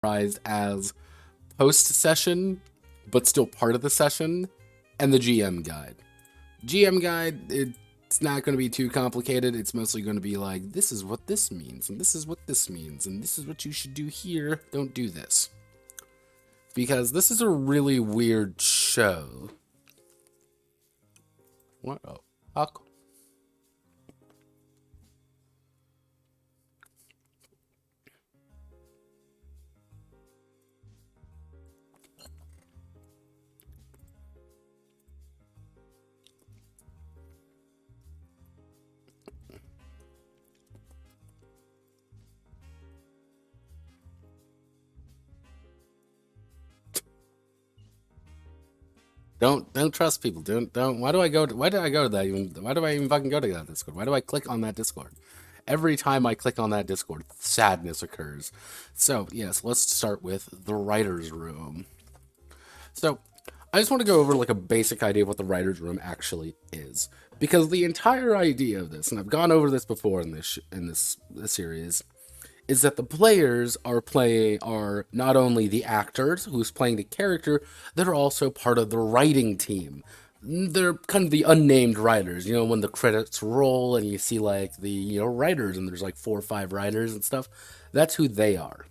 categorized as post-session, but still part of the session, and the GM guide. GM guide, it's not going to be too complicated. It's mostly going to be like, this is what this means, and this is what this means, and this is what you should do here. Don't do this. Because this is a really weird show. What? Oh, fuck. Don't trust people. Don't. Why do I go to that even? Why do I even fucking go to that Discord? Why do I click on that Discord? Every time I click on that Discord, sadness occurs. So yes, let's start with the writers' room. So I just want to go over like a basic idea of what the writers' room actually is, because the entire idea of this, and I've gone over this before in this series, is that the players are not only the actors who's playing the character, they're also part of the writing team. They're kind of the unnamed writers, when the credits roll and you see like the, writers, and there's like 4 or 5 writers and stuff. That's who they are.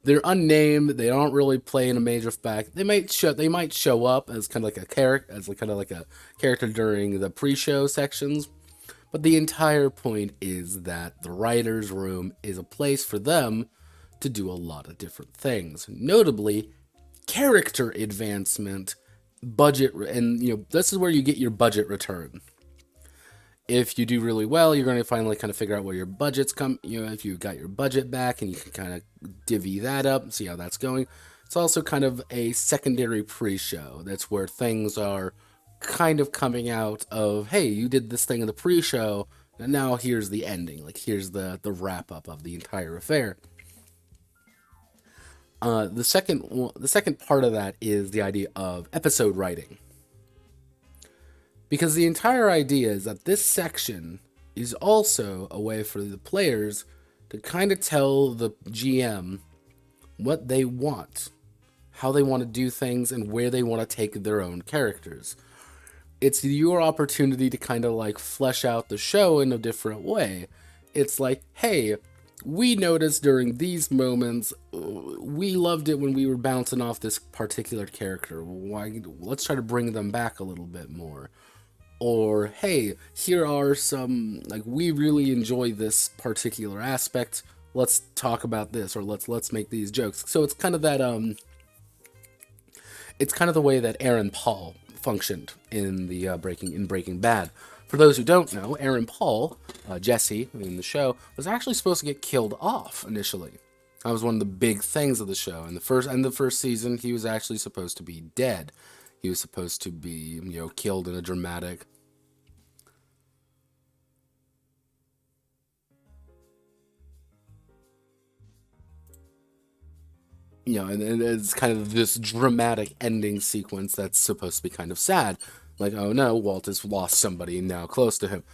They're unnamed. They don't really play in a major fact. They might show up as kind of like a character during the pre-show sections. But the entire point is that the writer's room is a place for them to do a lot of different things. Notably, character advancement, budget, and this is where you get your budget return. If you do really well, you're going to finally kind of figure out where your budgets come, if you got your budget back, and you can kind of divvy that up and see how that's going. It's also kind of a secondary pre-show. That's where things are kind of coming out of, hey, you did this thing in the pre-show, and now here's the ending. Like, here's the wrap-up of the entire affair. The second part of that is the idea of episode writing. Because the entire idea is that this section is also a way for the players to kind of tell the GM what they want, how they want to do things, and where they want to take their own characters. It's your opportunity to kind of like flesh out the show in a different way. It's like, hey, we noticed during these moments, we loved it when we were bouncing off this particular character. Let's try to bring them back a little bit more. Or, hey, here are some, like, we really enjoy this particular aspect. Let's talk about this, or let's make these jokes. So it's kind of that, it's kind of the way that Aaron Paul functioned in the Breaking Bad. For those who don't know, Aaron Paul, Jesse in the show, was actually supposed to get killed off initially. That was one of the big things of the show. In the first season, he was actually supposed to be dead. He was supposed to be, killed in a dramatic. And it's kind of this dramatic ending sequence that's supposed to be kind of sad. Like, oh no, Walt has lost somebody now close to him.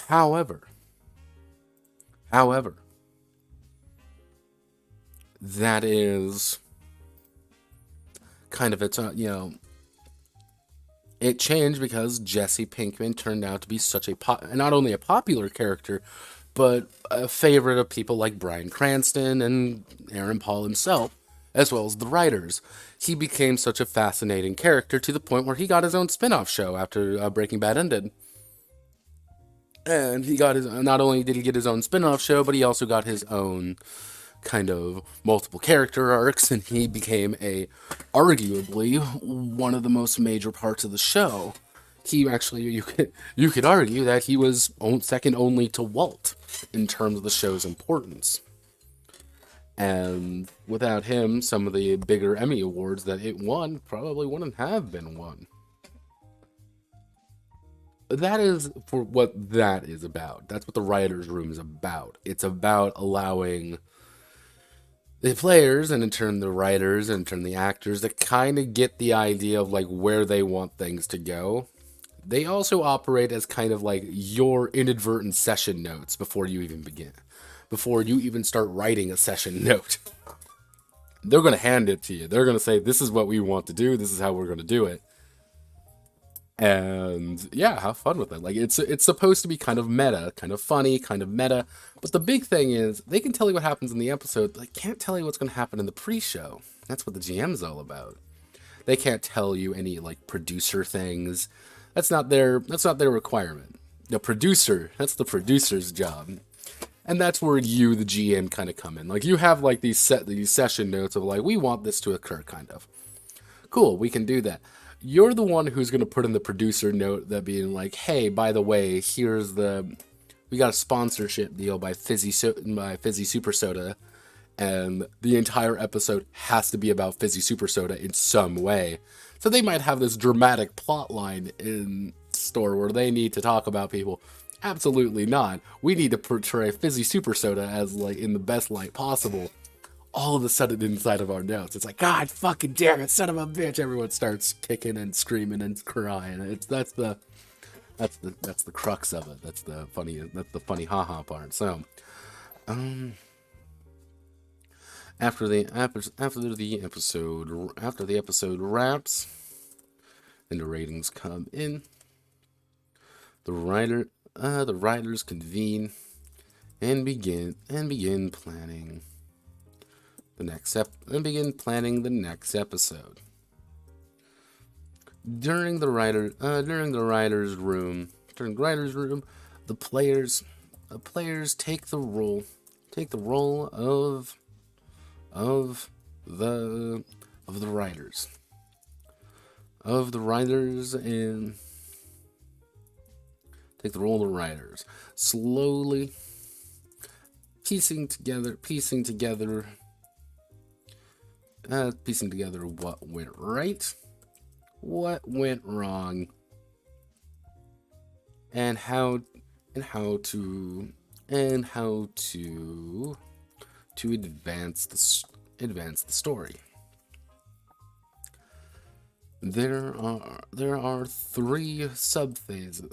However, that is kind of its, it changed because Jesse Pinkman turned out to be such not only a popular character, but a favorite of people like Bryan Cranston and Aaron Paul himself, as well as the writers. He became such a fascinating character to the point where he got his own spin-off show after Breaking Bad ended. And not only did he get his own spin-off show, but he also got his own kind of multiple character arcs, and he became arguably one of the most major parts of the show. He actually, you could argue that he was second only to Walt in terms of the show's importance. And without him, some of the bigger Emmy awards that it won probably wouldn't have been won. That is for what that is about. That's what the writer's room is about. It's about allowing the players, and in turn the writers, and in turn the actors, to kind of get the idea of like where they want things to go. They also operate as kind of like your inadvertent session notes before you even begin. Before you even start writing a session note. they're going to hand it to you. They're going to say, this is what we want to do. This is how we're going to do it. And yeah, have fun with it. Like it's supposed to be kind of meta, kind of funny, kind of meta. But the big thing is they can tell you what happens in the episode, but they can't tell you what's going to happen in the pre-show. That's what the GM's all about. They can't tell you any like producer things. That's not their requirement. The producer, that's the producer's job. And that's where you, the GM, kind of come in. Like you have like these session notes of like, we want this to occur, kind of. Cool, we can do that. You're the one who's going to put in the producer note that being like, hey, by the way, we got a sponsorship deal by FIZZY Super Soda, and the entire episode has to be about FIZZY Super Soda in some way. So they might have this dramatic plot line in store where they need to talk about people. Absolutely not. We need to portray FIZZY Super Soda as like in the best light possible. All of a sudden inside of our notes, it's like, God fucking damn it, son of a bitch! Everyone starts kicking and screaming and crying. That's the crux of it. That's the funny haha part. So, after the episode wraps and the ratings come in, the writers convene and begin planning the next episode. During the writers' room, the players take the role of the writers and take the role of the writers, slowly piecing together what went right, what went wrong, and how to advance the story. There are three subphases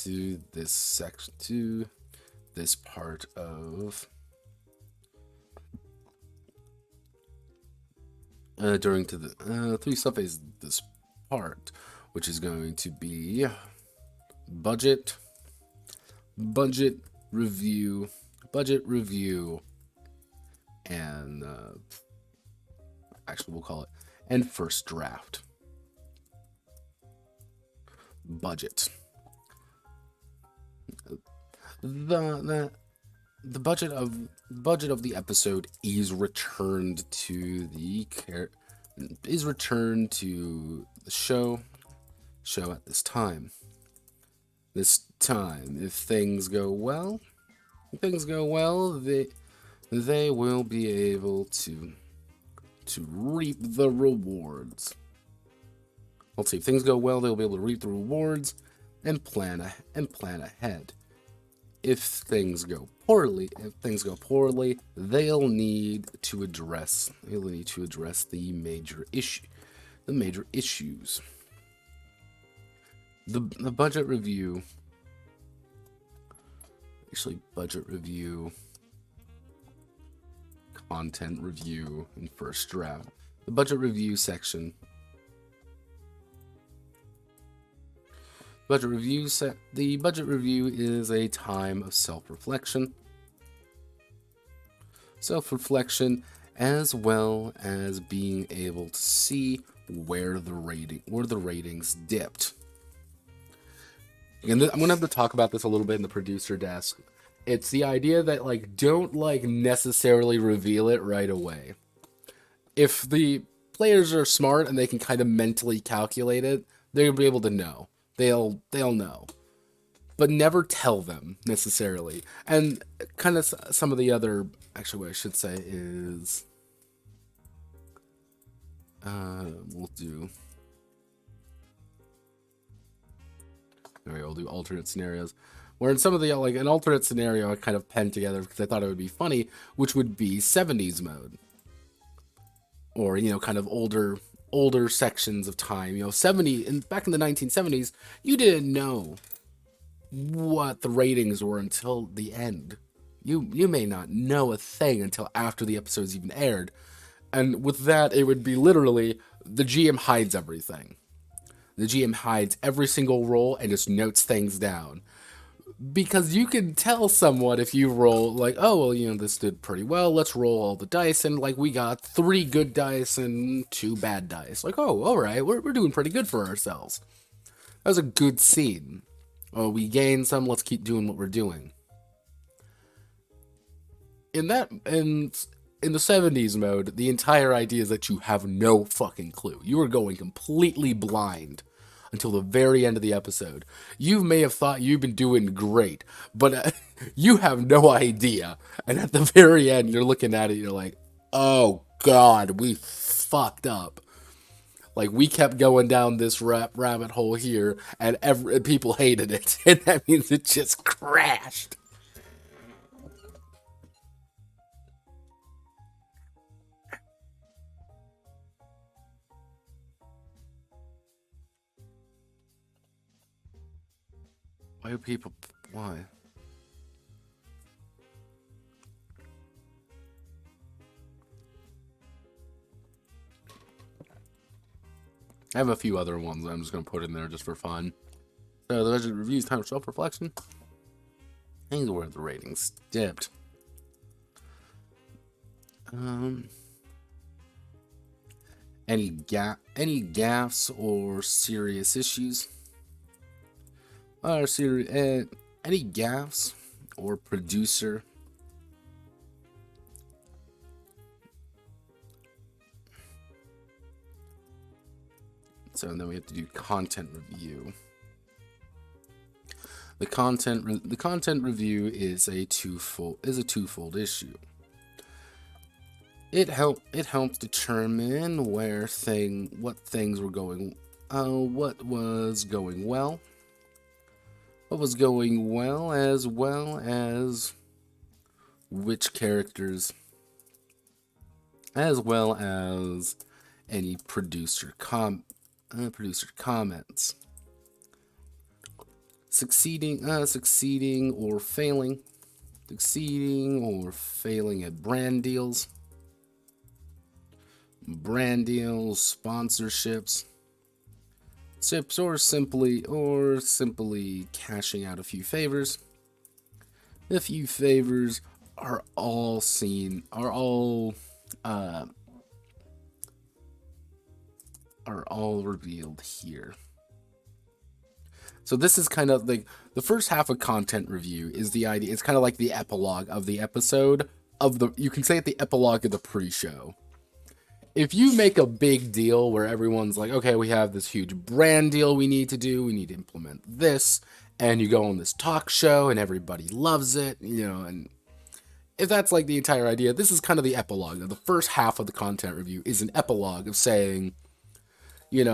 to this section, to this part of three subphases this part, which is going to be budget review, and actually we'll call it and first draft. Budget. The budget of the episode is returned to the show at this time. If things go well, they will be able to reap the rewards. Let's see, if things go well, they'll be able to reap the rewards and plan ahead. If things go poorly, they'll need to address the major issues. The budget review, content review, and first draft. The budget review section. The budget review is a time of self-reflection, as well as being able to see where the ratings dipped. And I'm gonna have to talk about this a little bit in the producer desk. It's the idea that don't necessarily reveal it right away. If the players are smart and they can kind of mentally calculate it, they'll be able to know. They'll know, but never tell them necessarily. And kind of some of the other, actually, what I should say is, we'll do alternate scenarios. Where in some of the an alternate scenario I kind of penned together because I thought it would be funny, which would be 70s mode, or kind of older sections of time. Back in the 1970s, you didn't know what the ratings were until the end. You may not know a thing until after the episode's even aired. And with that, it would be literally the GM hides everything. The GM hides every single roll and just notes things down. Because you can tell someone if you roll, like, oh, well, this did pretty well. Let's roll all the dice. And, like, we got 3 good dice and 2 bad dice. Like, oh, all right, we're doing pretty good for ourselves. That was a good scene. Oh, we gained some. Let's keep doing what we're doing. In the 70s mode, the entire idea is that you have no fucking clue. You are going completely blind until the very end of the episode. You may have thought you've been doing great, but you have no idea. And at the very end, you're looking at it, you're like, oh god, we fucked up. Like, we kept going down this rabbit hole here, and people hated it. And that means it just crashed. Why do people... Why? I have a few other ones I'm just going to put in there just for fun. So, the Legend Reviews, time for self-reflection. Things where the ratings dipped. Any gaffes or serious issues? Any gaffes or producer? So then we have to do content review. The content review is a twofold issue. It helps determine what things were going, what was going well, as well as which characters, as well as any producer comments. Succeeding or failing at brand deals, sponsorships, tips, or simply cashing out a few favors. The few favors are all revealed here. So this is kind of like the first half of content review is the idea. It's kind of like the epilogue of the episode you can say it the epilogue of the pre-show. If you make a big deal where everyone's like, okay, we have this huge brand deal we need to do, we need to implement this, and you go on this talk show and everybody loves it, and if that's like the entire idea, this is kind of the epilogue. The first half of the content review is an epilogue of saying, they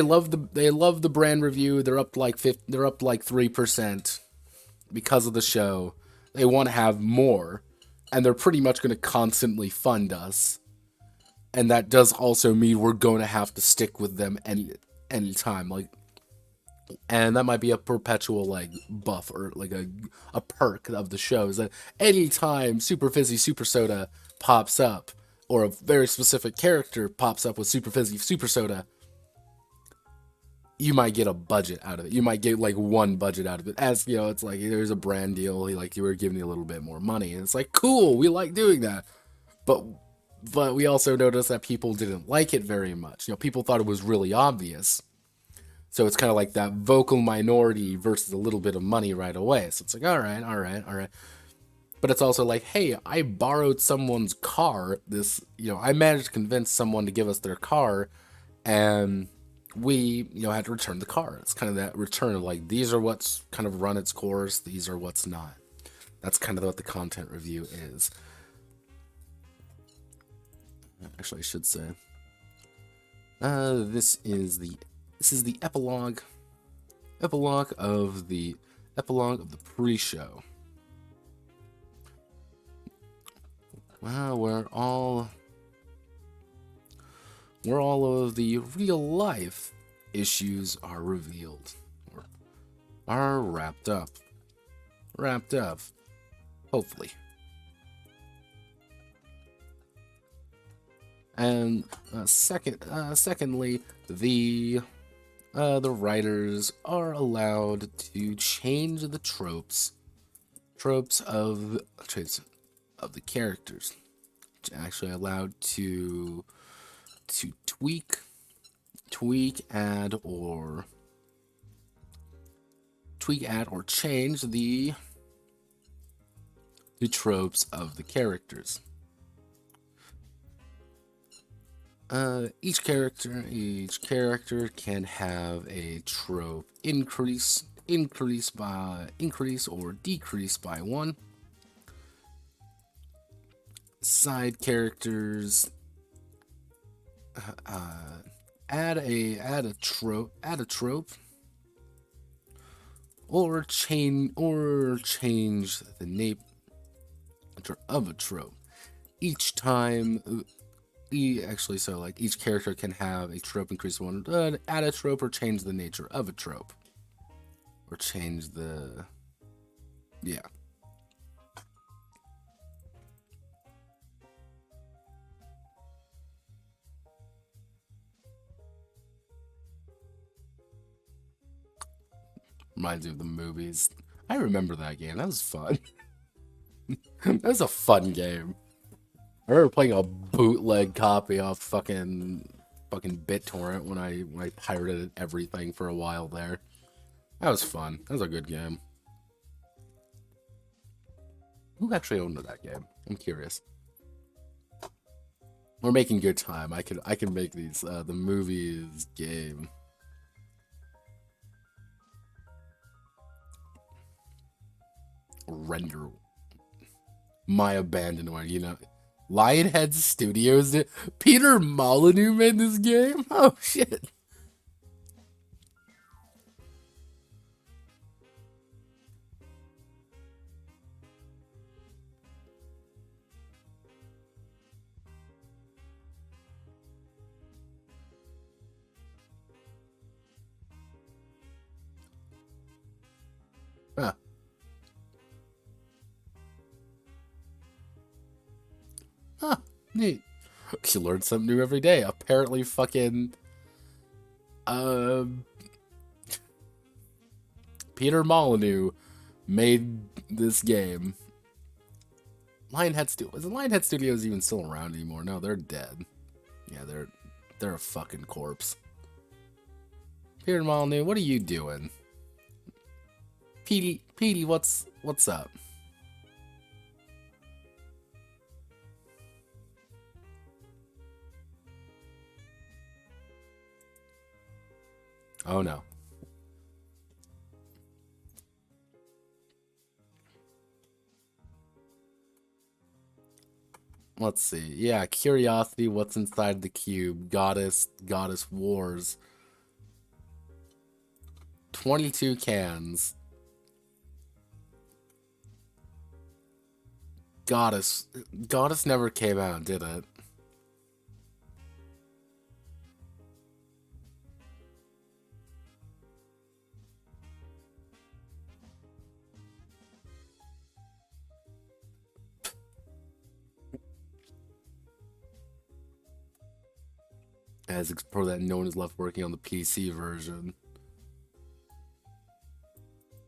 love the brand review. They're up like 3% because of the show. They want to have more, and they're pretty much going to constantly fund us. And that does also mean we're going to have to stick with them any time. And that might be a perpetual buff or like a perk of the show is that anytime Super Fizzy Super Soda pops up, or a very specific character pops up with Super Fizzy Super Soda, you might get a budget out of it. You might get one budget out of it. As it's like there's a brand deal. You were giving you a little bit more money, and it's like cool. We like doing that, but we also noticed that people didn't like it very much. People thought it was really obvious. So it's kind of like that vocal minority versus a little bit of money right away. So it's like all right. But it's also like, hey, I borrowed someone's car. I managed to convince someone to give us their car, and we, had to return the car. It's kind of that return of these are what's kind of run its course. These are what's not. That's kind of what the content review is. Actually, I should say, this is the epilogue of the pre-show. Wow, where all of the real life issues are revealed, or are wrapped up. Hopefully. And secondly, the writers are allowed to change the tropes of the characters. Actually allowed to tweak, add, or change the tropes of the characters. Each character can have a trope increase or decrease by 1. Side characters add a trope or change the nature of a trope each time. Each character can have a trope increase 1, add a trope or change the nature of a trope, or change the Reminds me of the movies. I remember that game. That was fun. That was a fun game. I remember playing a bootleg copy off fucking BitTorrent when I pirated everything for a while there. That was fun. That was a good game. Who actually owned that game? I'm curious. We're making good time. I can make these the movies game. Render my abandoned, you know. Lionhead Studios did. Peter Molyneux made this game? Oh shit. Huh. Huh. Neat. You learn something new every day. Apparently fucking Peter Molyneux made this game. Is Lionhead Studios even still around anymore? No, they're dead. Yeah, they're a fucking corpse. Peter Molyneux, what are you doing? Petey, what's up? Oh no. Let's see. Yeah, Curiosity, what's inside the cube? Goddess Wars. 22 cans. Goddess never came out, did it? As for that, no one is left working on the PC version.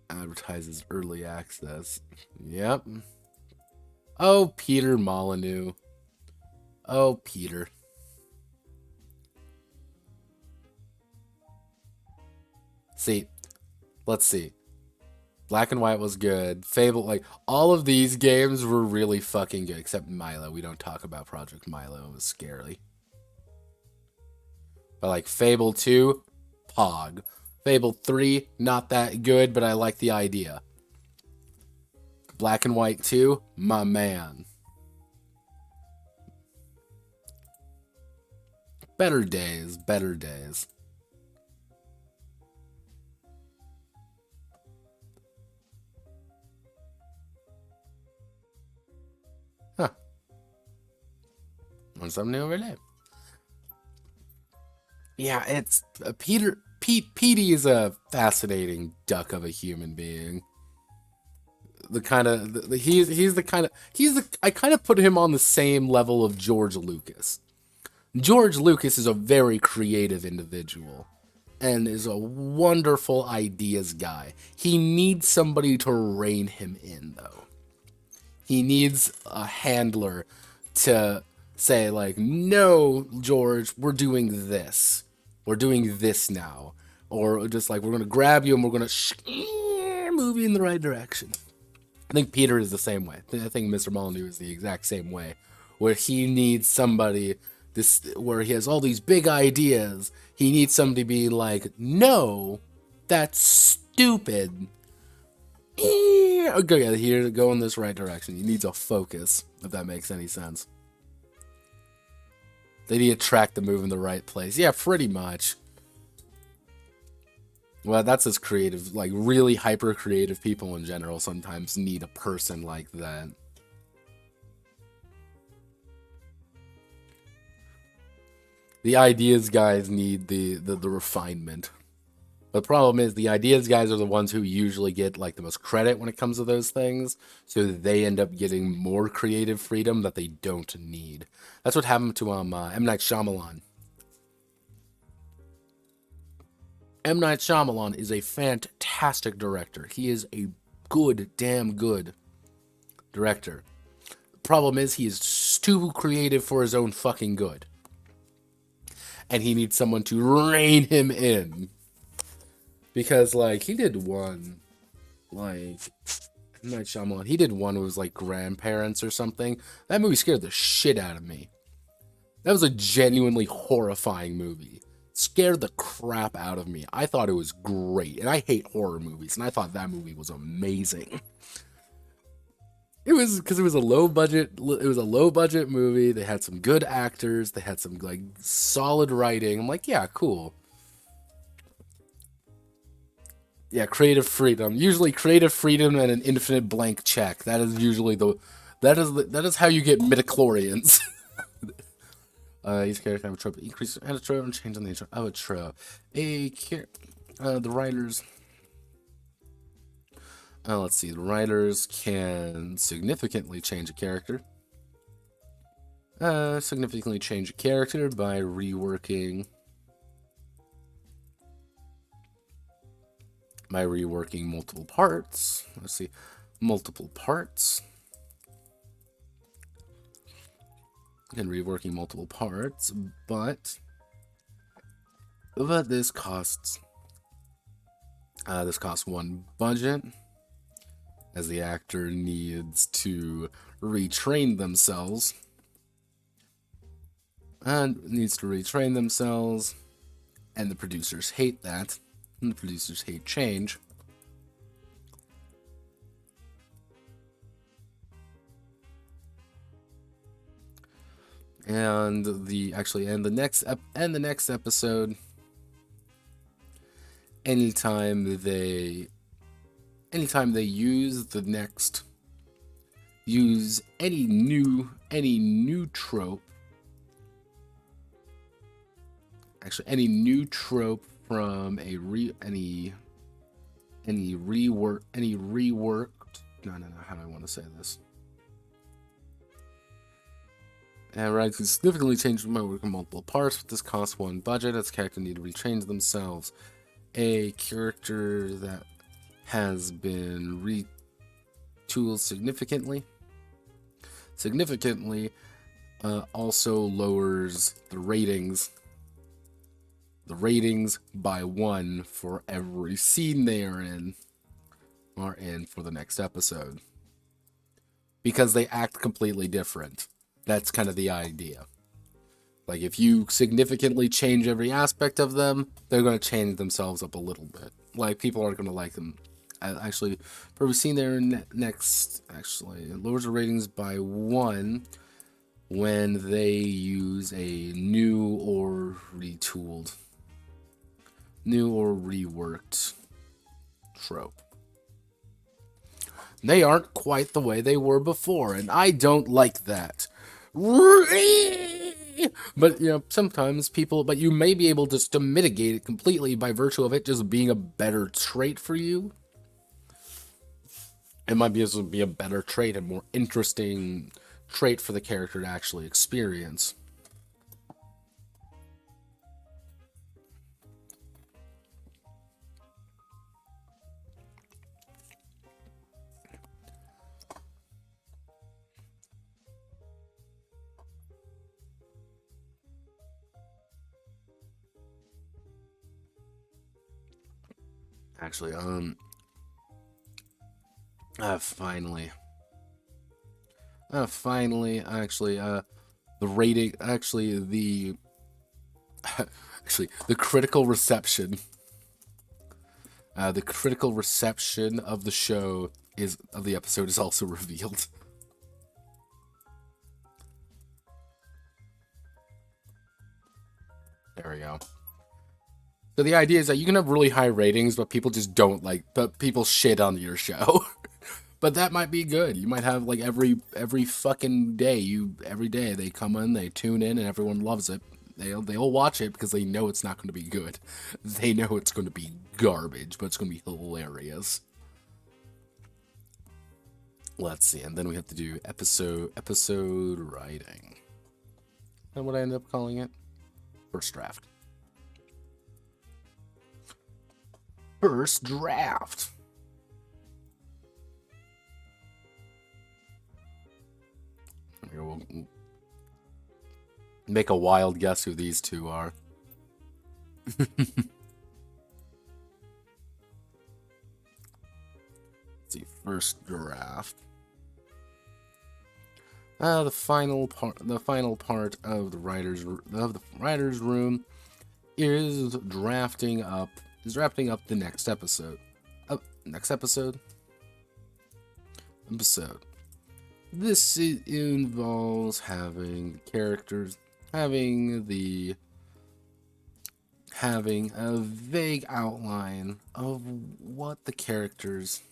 Advertises early access. Yep. Oh, Peter Molyneux. Oh, Peter. See, let's see. Black and White was good. Fable, like, all of these games were really fucking good, except Milo. We don't talk about Project Milo. It was scary. But, like, Fable 2, Pog. Fable 3, not that good, but I like the idea. Black and White 2, my man. Better days, better days. Huh. Learn something new every day. Yeah, it's Petey is a fascinating duck of a human being. the kind of I kind of put him on the same level of George Lucas. George Lucas is a very creative individual and is a wonderful ideas guy. He needs somebody to rein him in, though. He needs a handler to say, like, no, George, we're doing this. We're doing this now. Or just like, we're going to grab you and we're going to move you in the right direction. I think Peter is the same way. I think Mr. Molyneux is the exact same way. Where he needs somebody, where he has all these big ideas. He needs somebody to be like, no, that's stupid. Okay, here to go in this right direction. He needs a focus, if that makes any sense. They need to track the move in the right place. Yeah, pretty much. Well, that's as creative, like really hyper creative people in general sometimes need a person like that. The ideas guys need the refinement. The problem is the ideas guys are the ones who usually get like the most credit when it comes to those things, so they end up getting more creative freedom that they don't need. That's what happened to M. Night Shyamalan. M. Night Shyamalan is a fantastic director. He is a damn good director. The problem is he is too creative for his own fucking good. And he needs someone to rein him in. Because, like, he did one, like, M. Night Shyamalan, he did one who was, like, Grandparents or something. That movie scared the shit out of me. That was a genuinely horrifying movie. It scared the crap out of me. I thought it was great. And I hate horror movies, and I thought that movie was amazing. It was, because it was a low budget movie. They had some good actors. They had some, like, solid writing. I'm like, yeah, cool. Yeah, creative freedom. Usually creative freedom and an infinite blank check. That is usually that is how you get midichlorians. Each character have a trope. Increase add a trope and change on the nature of a trope. The writers. Let's see. The writers can significantly change a character. Significantly change a character by reworking. By reworking multiple parts. Let's see. Multiple parts. Again, reworking multiple parts, but this costs one budget, as the actor needs to retrain themselves, and the producers hate that, and the producers hate change. And the next episode, anytime they use any new trope, any new trope from any reworked, how do I want to say this? And right, can significantly change my work in multiple parts, but this costs one budget. Its character need to retrain themselves. A character that has been retooled significantly also lowers the ratings by 1 for every scene they are in for the next episode, because they act completely different. That's kind of the idea. Like, if you significantly change every aspect of them, they're going to change themselves up a little bit. Like, people aren't going to like them. Actually, for we've seen there next, it lowers the ratings by 1 when they use a new or reworked trope. They aren't quite the way they were before, and I don't like that. But, sometimes but you may be able to mitigate it completely by virtue of it just being a better trait for you. It might be a better trait, a more interesting trait for the character to actually experience. Actually, finally, actually, the rating, actually, the critical reception of the show of the episode is also revealed. There we go. So the idea is that you can have really high ratings, but people just don't like, but people shit on your show. But that might be good. You might have like every fucking day, every day they come in, they tune in, and everyone loves it. They'll watch it because they know it's not going to be good. They know it's going to be garbage, but it's going to be hilarious. Let's see, and then we have to do episode writing. And what I end up calling it? First draft. First draft. We'll make a wild guess who these two are. Let's see, first draft. The final part of the writers room is drafting up the next episode. This involves having characters having a vague outline of what the characters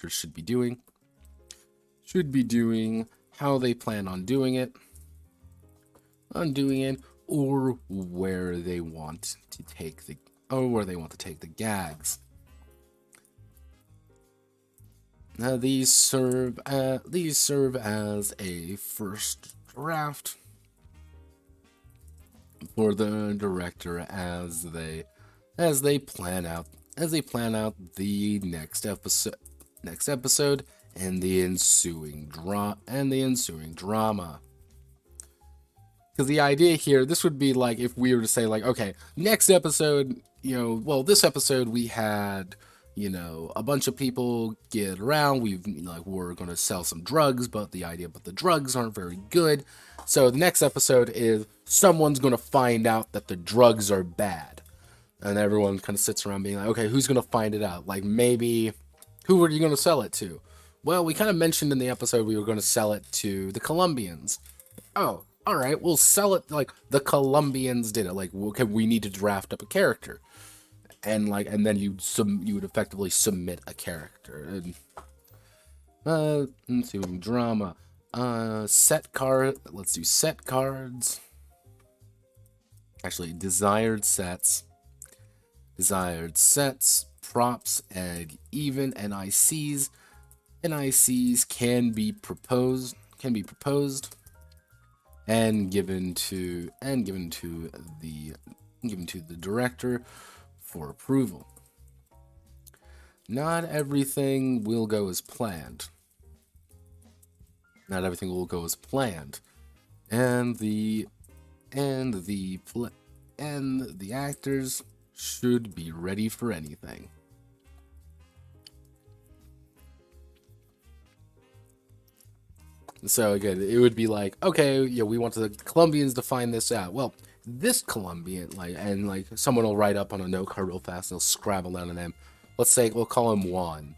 should be doing, how they plan on doing it, or where they want to take the gags. Now these serve as a first draft for the director as they plan out the next episode and the ensuing drama. Because the idea here, this would be like if we were to say like, okay, next episode, this episode we had, a bunch of people get around. We're going to sell some drugs, but the drugs aren't very good. So the next episode is someone's going to find out that the drugs are bad. And everyone kind of sits around being like, okay, who's going to find it out? Like maybe, who are you going to sell it to? Well, we kind of mentioned in the episode we were going to sell it to the Colombians. Oh, all right, we'll sell it like the Colombians did it. Like, okay, we need to draft up a character. And then you would effectively submit a character. And let's see, drama. Set card. Let's do set cards. Actually, desired sets, props, and even NICs. NICs can be proposed and given to the director for approval. Not everything will go as planned. And the actors should be ready for anything. So again, it would be like, okay, we want the Colombians to find this out. Well, this Colombian, someone will write up on a note card real fast, and they'll scrabble down a name. Let's say we'll call him Juan.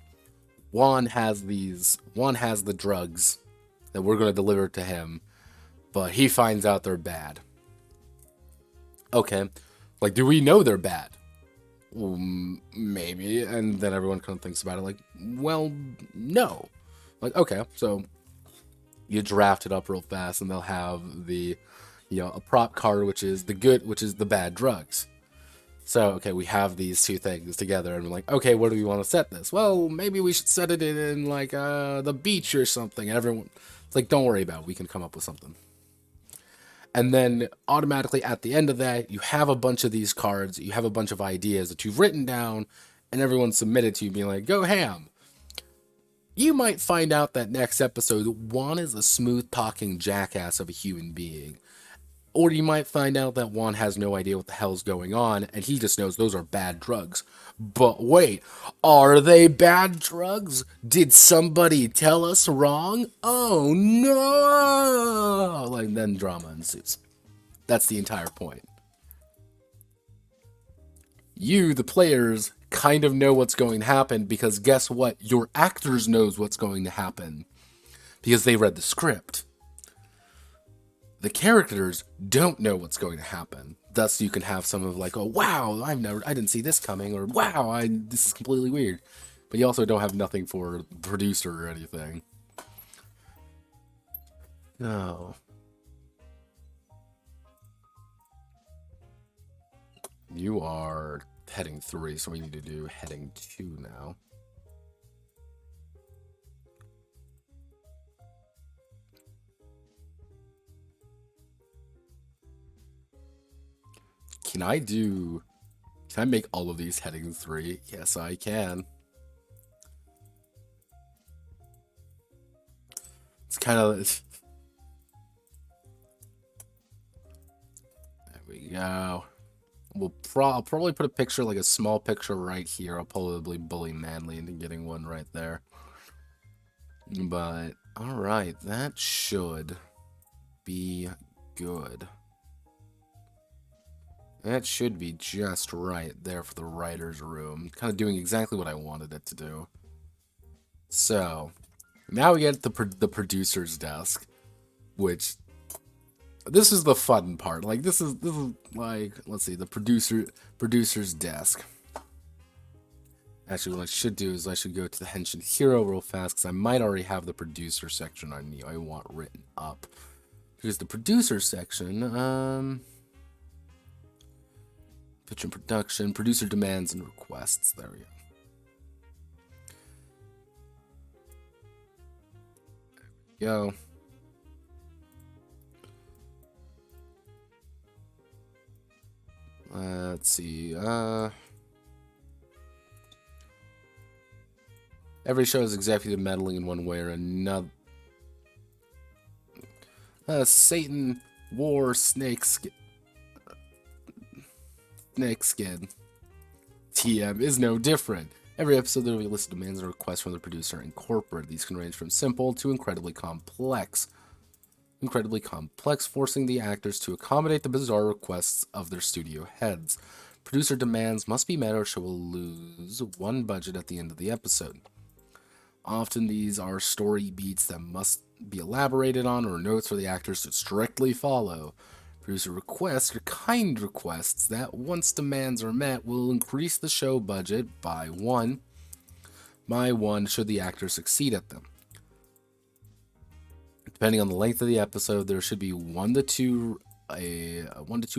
Juan has the drugs that we're going to deliver to him, but he finds out they're bad. Okay, do we know they're bad? Well, maybe. And then everyone kind of thinks about it like, well, no. Okay, so you draft it up real fast, and they'll have a prop card, which is the bad drugs. So, okay, we have these two things together, and we're like, okay, where do we want to set this? Well, maybe we should set it in, like, the beach or something. And everyone, it's like, don't worry about it. We can come up with something. And then automatically at the end of that, you have a bunch of these cards, you have a bunch of ideas that you've written down, and everyone submitted to you being like, go ham. You might find out that next episode, Juan is a smooth talking jackass of a human being. Or you might find out that Juan has no idea what the hell's going on, and he just knows those are bad drugs. But wait, are they bad drugs? Did somebody tell us wrong? Oh no! Like, then drama ensues. That's the entire point. You, the players, kind of know what's going to happen because guess what? Your actors knows what's going to happen because they read the script. The characters don't know what's going to happen. Thus, you can have some of like, oh wow, I didn't see this coming, or wow, this is completely weird. But you also don't have nothing for the producer or anything. No. You are heading 3, so we need to do heading 2 now. Can I make all of these heading 3? Yes, I can. It's kind of... There we go. I'll probably put a picture, like a small picture right here. I'll probably bully Manly into getting one right there. But, alright, that should be good. That should be just right there for the writer's room. Kind of doing exactly what I wanted it to do. So, now we get the producer's desk, which... This is the fun part. Like, this is like, let's see, the producer's desk. Actually, what I should do is I should go to the Henshin Hero real fast, because I might already have the producer section I want written up. Here's the producer section. Picture and production, producer demands and requests. There we go. There we go. Let's see. Every show is executive meddling in one way or another. Satan Wore Snakeskin. TM is no different. Every episode there will be a list of demands and requests from the producer and corporate. These can range from simple to incredibly complex. Forcing the actors to accommodate the bizarre requests of their studio heads. Producer demands must be met or show will lose one budget at the end of the episode. Often these are story beats that must be elaborated on or notes for the actors to strictly follow. Producer requests are kind requests that, once demands are met, will increase the show budget by one should the actor succeed at them. Depending on the length of the episode, there should be a 1 to 2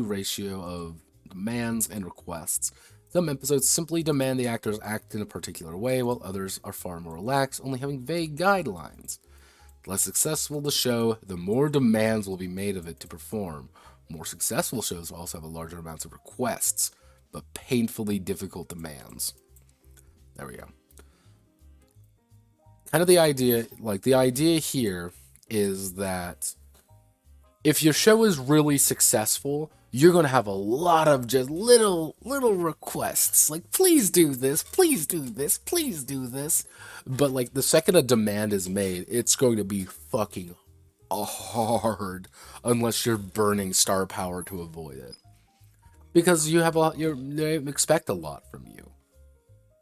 ratio of demands and requests. Some episodes simply demand the actors act in a particular way, while others are far more relaxed, only having vague guidelines. The less successful the show, the more demands will be made of it to perform. More successful shows also have a larger amounts of requests, but painfully difficult demands. There we go. Kind of the idea here is that if your show is really successful, you're going to have a lot of just little requests. Like, please do this, please do this, please do this. But, like, the second a demand is made, it's going to be fucking hard unless you're burning star power to avoid it. Because they expect a lot from you.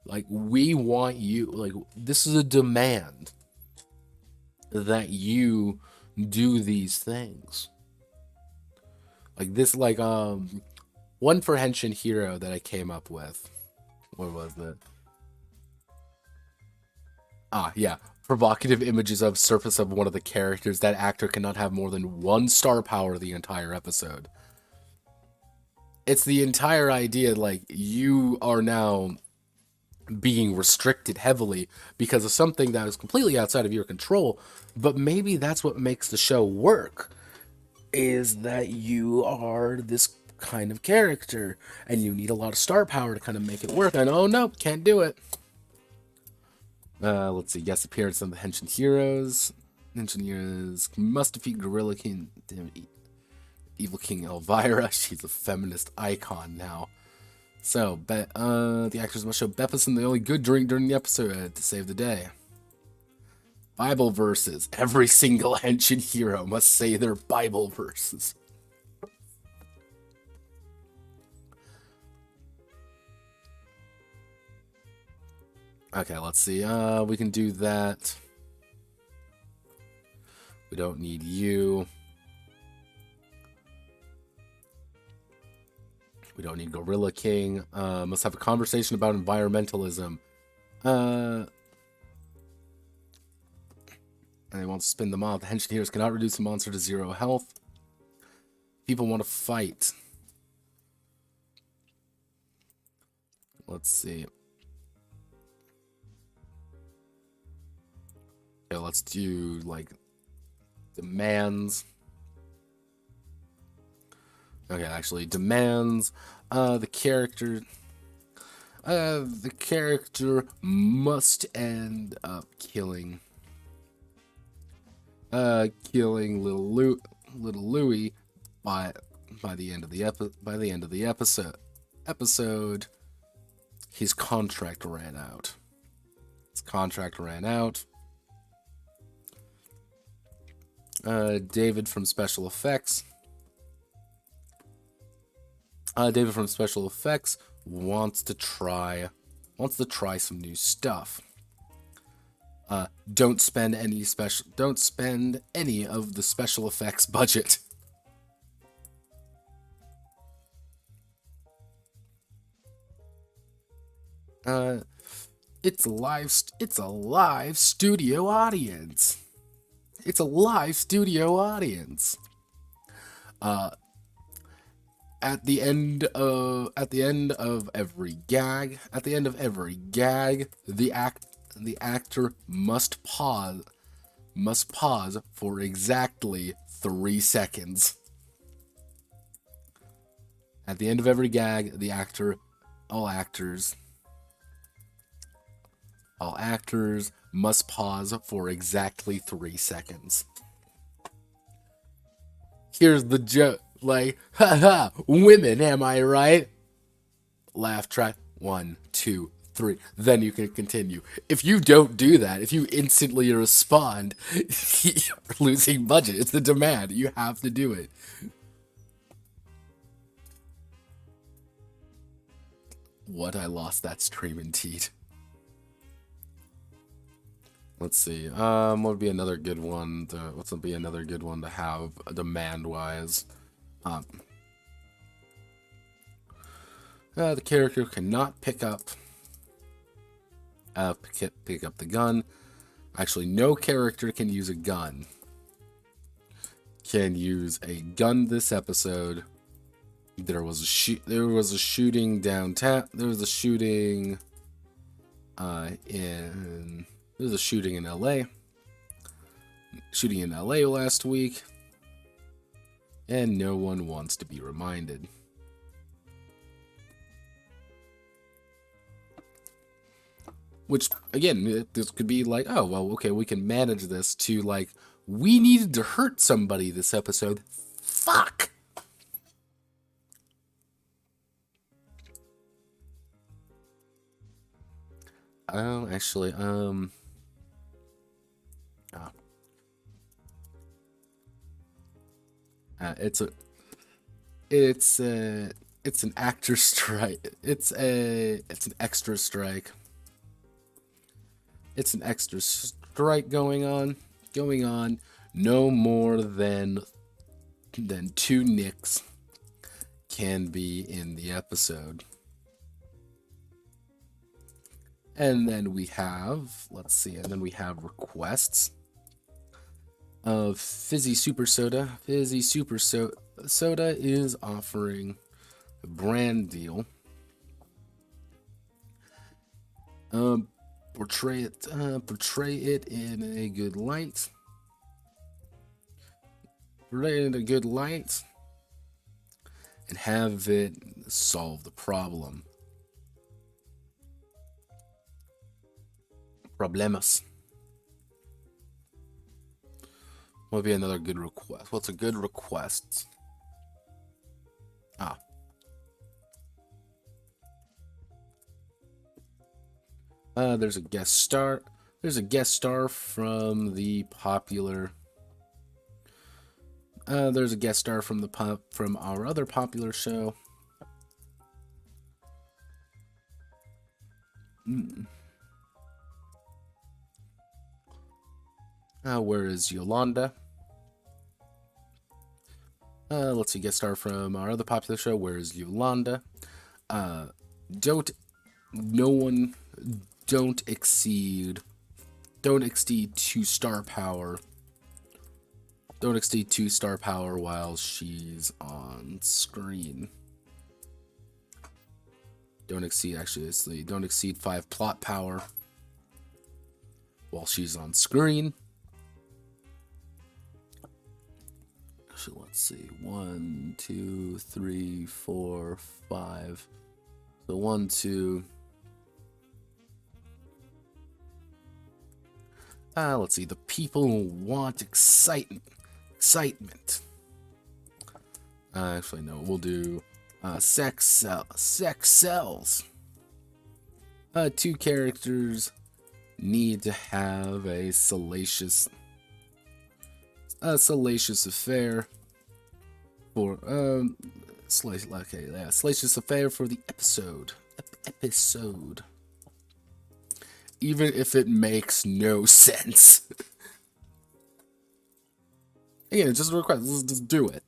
Like, we want you, like, this is a demand that you do these things. Like this, like, one for Henshin Hero that I came up with. What was it? Yeah. Provocative images of surface of one of the characters. That actor cannot have more than 1 star power the entire episode. It's the entire idea, like, you are now being restricted heavily because of something that is completely outside of your control, but maybe that's what makes the show work, is that you are this kind of character, and you need a lot of star power to kind of make it work, and oh no, can't do it. Let's see, guest appearance on the Henshin Heroes. Henshin Heroes must defeat Gorilla King, Evil King Elvira. She's a feminist icon now. So, the actors must show Bepison the only good drink during the episode to save the day. Bible verses. Every single Henshin hero must say their Bible verses. Okay, let's see. We can do that. We don't need you. We don't need Gorilla King. Must have a conversation about environmentalism. And they want to spin them off. The Henshin heroes cannot reduce the monster to 0 health. People want to fight. Let's see. Okay, let's do, like, demands. Okay, actually, demands. The character must end up killing little Louie by the end of the episode. His contract ran out. David from Special Effects. David from Special Effects wants to try some new stuff. Don't spend any of the special effects budget. It's a live studio audience. At the end of every gag, the actor must pause for exactly 3 seconds. At the end of every gag, all actors must pause for exactly 3 seconds. Here's the joke. Like, haha, women, am I right? Laugh track. 1, 2, 3. Then you can continue. If you don't do that, if you instantly respond, you're losing budget. It's the demand. You have to do it. What? I lost that stream indeed. Let's see. What would be another good one to have demand-wise? The character cannot pick up the gun. Actually, no character can use a gun. Can use a gun this episode. There was a shooting downtown. There was a shooting in LA. Shooting in LA last week. And no one wants to be reminded. Which, again, this could be like, oh, well, okay, we can manage this, to, like, we needed to hurt somebody this episode. Fuck! Oh, actually, it's an actor strike. It's an extra strike. It's an extra strike going on. No more than 2 nicks can be in the episode. And then we have, let's see, requests of Fizzy Super Soda. Fizzy Super Soda is offering brand deal. Portray it in a good light. Portray it in a good light, and have it solve the problem. Problemas. What would be another good request? What's a good request? There's a guest star. There's a guest star from the popular. There's a guest star from from our other popular show. Where is Yolanda? Let's see, guest star from our other popular show. Where is Yolanda? Don't exceed 2-star power. Don't exceed 2-star power while she's on screen. Don't exceed 5 plot power while she's on screen. So let's see, 1, 2, 3, 4, 5. So 1, 2. Let's see. The people want excitement. Actually, no. We'll do sex sells. 2 characters need to have a salacious affair for salacious affair for the episode. Even if it makes no sense. Again, it's just a request. Let's just do it.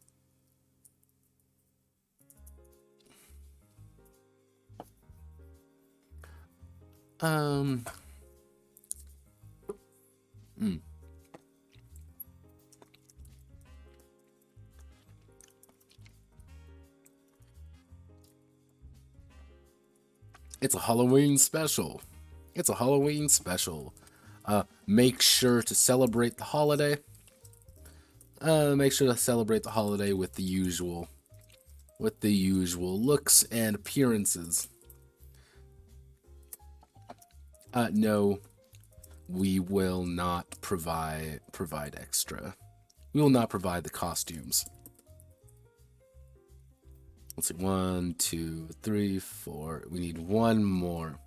It's a Halloween special. Make sure to celebrate the holiday. With the usual looks and appearances. No, we will not provide extra. We will not provide the costumes. Let's see, 1, 2, 3, 4. We need 1 more.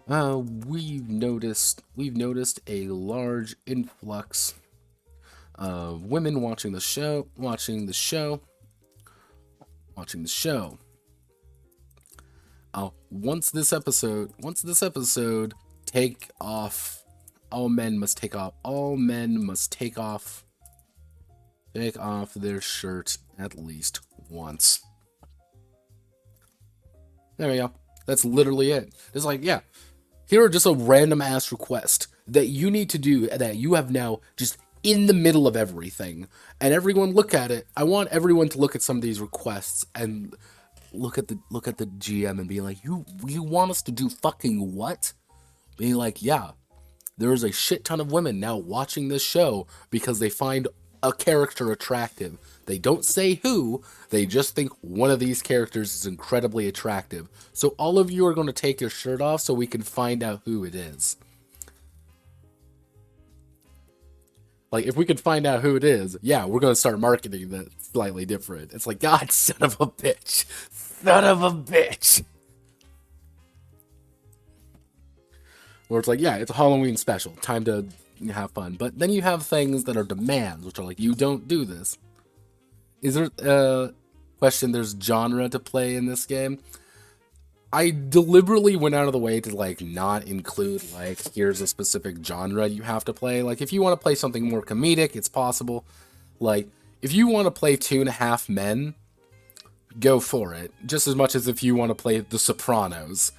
We've noticed a large influx of women watching the show. Once this episode take off, all men must take off their shirt at least once. There we go. That's literally it. It's like, yeah, here are just a random ass request that you need to do that you have now just in the middle of everything. And everyone look at it. I want everyone to look at some of these requests and look at the GM and be like, you want us to do fucking what? Being like, yeah, there's a shit ton of women now watching this show because they find a character attractive. They don't say who, they just think one of these characters is incredibly attractive. So all of you are going to take your shirt off so we can find out who it is. Like, if we can find out who it is, yeah, we're going to start marketing that slightly different. It's like, God, son of a bitch. Or it's like, yeah, it's a Halloween special. Time to have fun. But then you have things that are demands, which are like, you don't do this. Is there question? There's genre to play in this game. I deliberately went out of the way to like not include like here's a specific genre you have to play. Like if you want to play something more comedic, it's possible. Like if you want to play 2.5 Men, go for it. Just as much as if you want to play The Sopranos.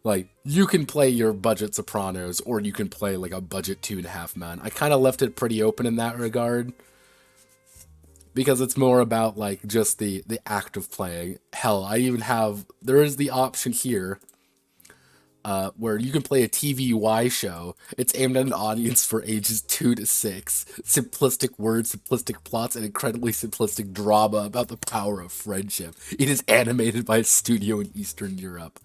Like you can play your budget Sopranos or you can play like a budget 2.5 Men. I kind of left it pretty open in that regard. because it's more about like just the act of playing. Hell, I even have there is the option here where you can play a TVY show. It's aimed at an audience for ages 2 to 6. Simplistic words, simplistic plots, and incredibly simplistic drama about the power of friendship. It is animated by a studio in Eastern Europe.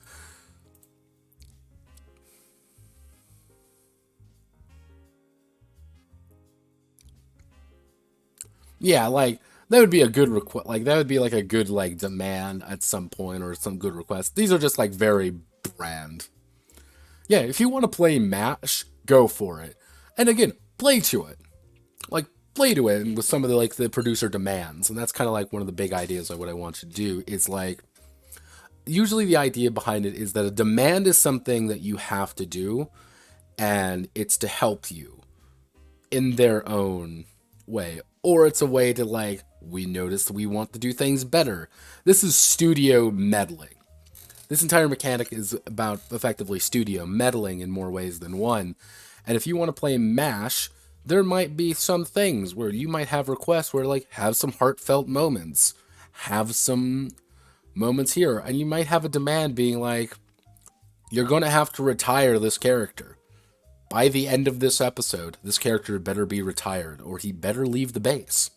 Yeah, like that would be a good request. Like that would be like a good like demand at some point or some good request. These are just like very brand. Yeah, if you want to play Mash, go for it. And again, play to it. Like play to it and with some of the like the producer demands. And that's kind of like one of the big ideas of what I want you to do is like usually the idea behind it is that a demand is something that you have to do and it's to help you in their own way. Or it's a way to like, we noticed we want to do things better. This is studio meddling. This entire mechanic is about effectively studio meddling in more ways than one. And if you want to play MASH, there might be some things where you might have requests where like have some heartfelt moments, have some moments here, and you might have a demand being like, you're going to have to retire this character. By the end of this episode, this character better be retired or he better leave the base.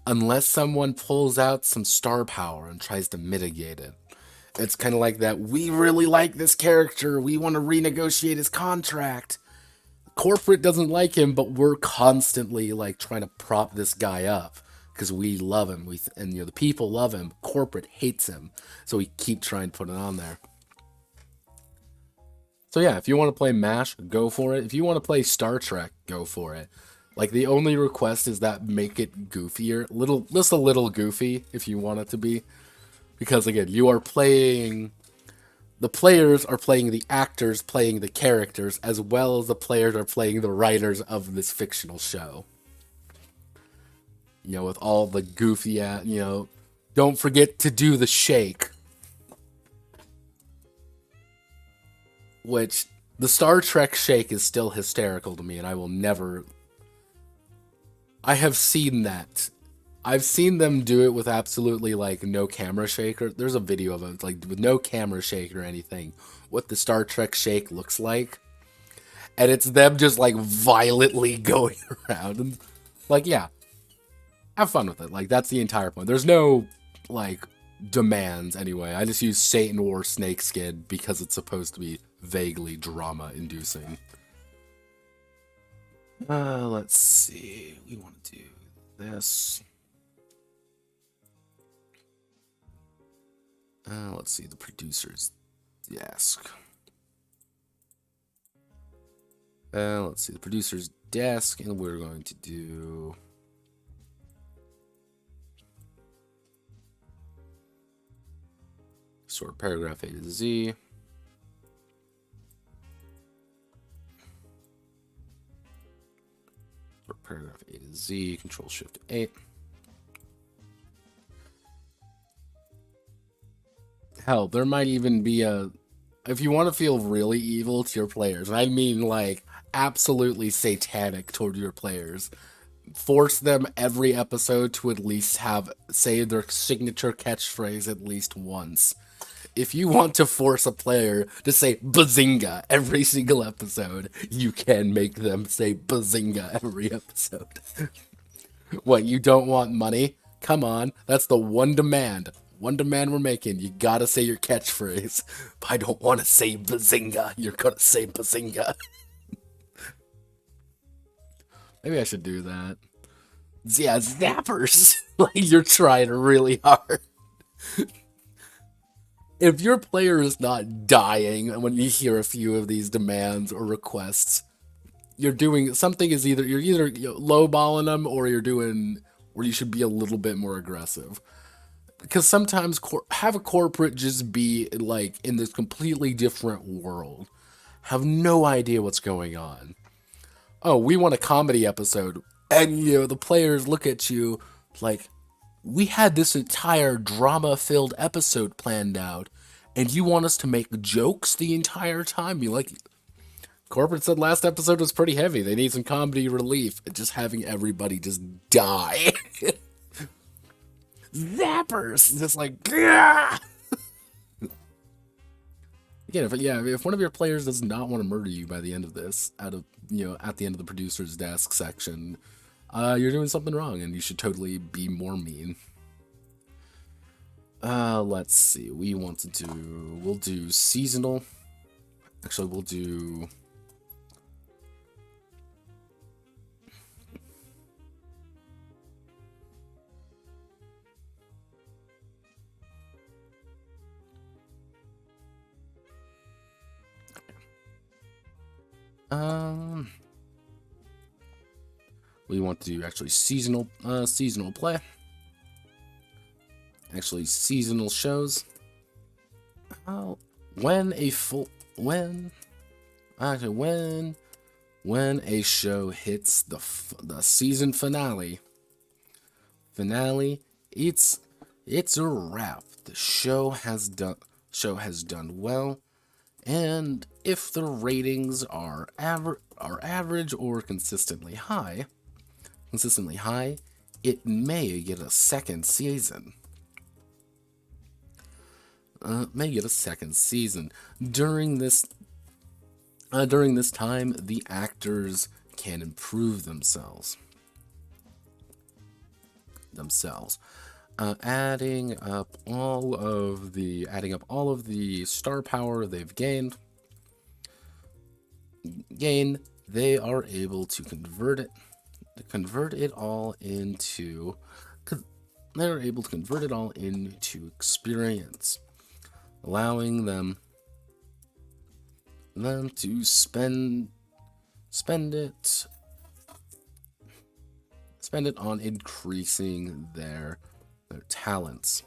Unless someone pulls out some star power and tries to mitigate it. It's kind of like that, we really like this character, we want to renegotiate his contract. Corporate doesn't like him, but we're constantly like trying to prop this guy up because we love him. And the people love him. Corporate hates him, so we keep trying to put it on there. So yeah, if you want to play MASH, go for it. If you want to play Star Trek, go for it. Like the only request is that make it goofier, just a little goofy if you want it to be, because again, you are playing. The players are playing the actors, playing the characters, as well as the players are playing the writers of this fictional show. With all the goofy, don't forget to do the shake. Which, the Star Trek shake is still hysterical to me, and I will never. I have seen that. I've seen them do it with absolutely like no camera shake. Or there's a video of it like with no camera shake or anything. What the Star Trek shake looks like, and it's them just like violently going around and like yeah, have fun with it. Like that's the entire point. There's no like demands anyway. I just use Satan Wore Snakeskin because it's supposed to be vaguely drama inducing. Let's see. We want to do this. Let's see the producer's desk. Let's see the producer's desk, and we're going to do. Sort paragraph A to Z. Sort paragraph A to Z. Control Shift 8. Hell, there might even be a. If you want to feel really evil to your players, and I mean like absolutely satanic toward your players, force them every episode to at least say their signature catchphrase at least once. If you want to force a player to say bazinga every single episode, you can make them say bazinga every episode. What, you don't want money? Come on, that's the one demand. One demand we're making. You gotta say your catchphrase. But I don't want to say bazinga. You're gonna say bazinga. Maybe I should do that. Yeah, zappers. Like you're trying really hard. If your player is not dying when you hear a few of these demands or requests, you're doing something. You're either lowballing them or you should be a little bit more aggressive. Because sometimes have a corporate just be like in this completely different world, have no idea what's going on. Oh, we want a comedy episode, and the players look at you like, we had this entire drama-filled episode planned out, and you want us to make jokes the entire time? Be like, Corporate said last episode was pretty heavy. They need some comedy relief. Just having everybody just die. Zappers! Just like, Gah! Again, if one of your players does not want to murder you by the end of this, at the end of the producer's desk section, you're doing something wrong, and you should totally be more mean. Let's see. We'll do seasonal. Actually, we'll do. We want to do actually seasonal play. Actually, seasonal shows. When a show hits the season finale, it's a wrap. The show has done well, and if the ratings are average or consistently high, it may get a second season. During this time, the actors can improve themselves. Adding up all of the star power they've gained, they are able to convert it all into experience, allowing them to spend it on increasing their talents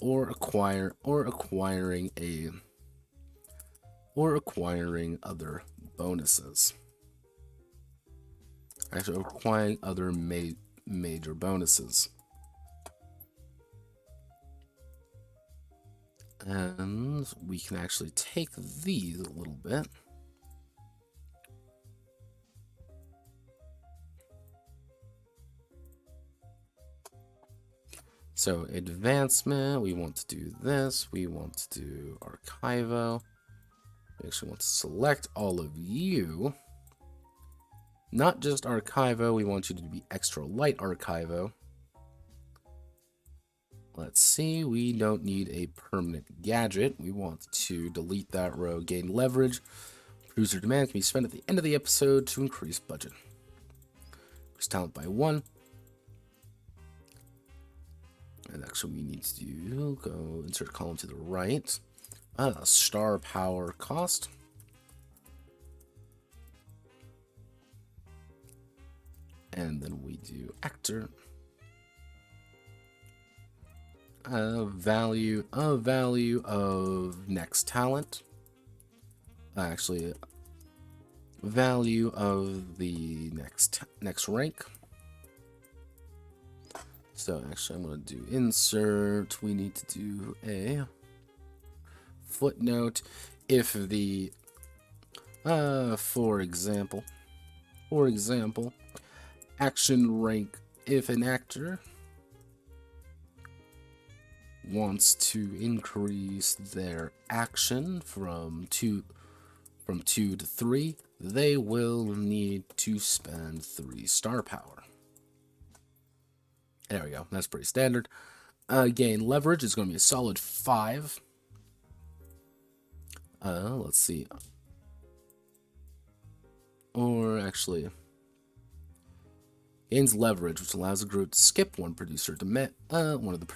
or acquiring other bonuses. Actually, acquiring other major bonuses. And we can actually take these a little bit. So advancement, we want to do this. We want to do archivo. We actually want to select all of you. Not just archivo, we want you to be extra light archivo. Let's see, we don't need a permanent gadget. We want to delete that row. Gain leverage. Producer demand can be spent at the end of the episode to increase budget. Increase talent by 1. And actually, we need to go insert column to the right. Star power cost. And then we do actor. Value of next talent. Actually, value of the next rank. So actually, I'm going to do insert. We need to do a footnote. If the, for example, action rank. If an actor wants to increase their action from 2 to 3, they will need to spend 3 star power. There we go. That's pretty standard. Gain leverage is going to be a solid 5. Let's see. Or actually, gains leverage, which allows a group to skip one of the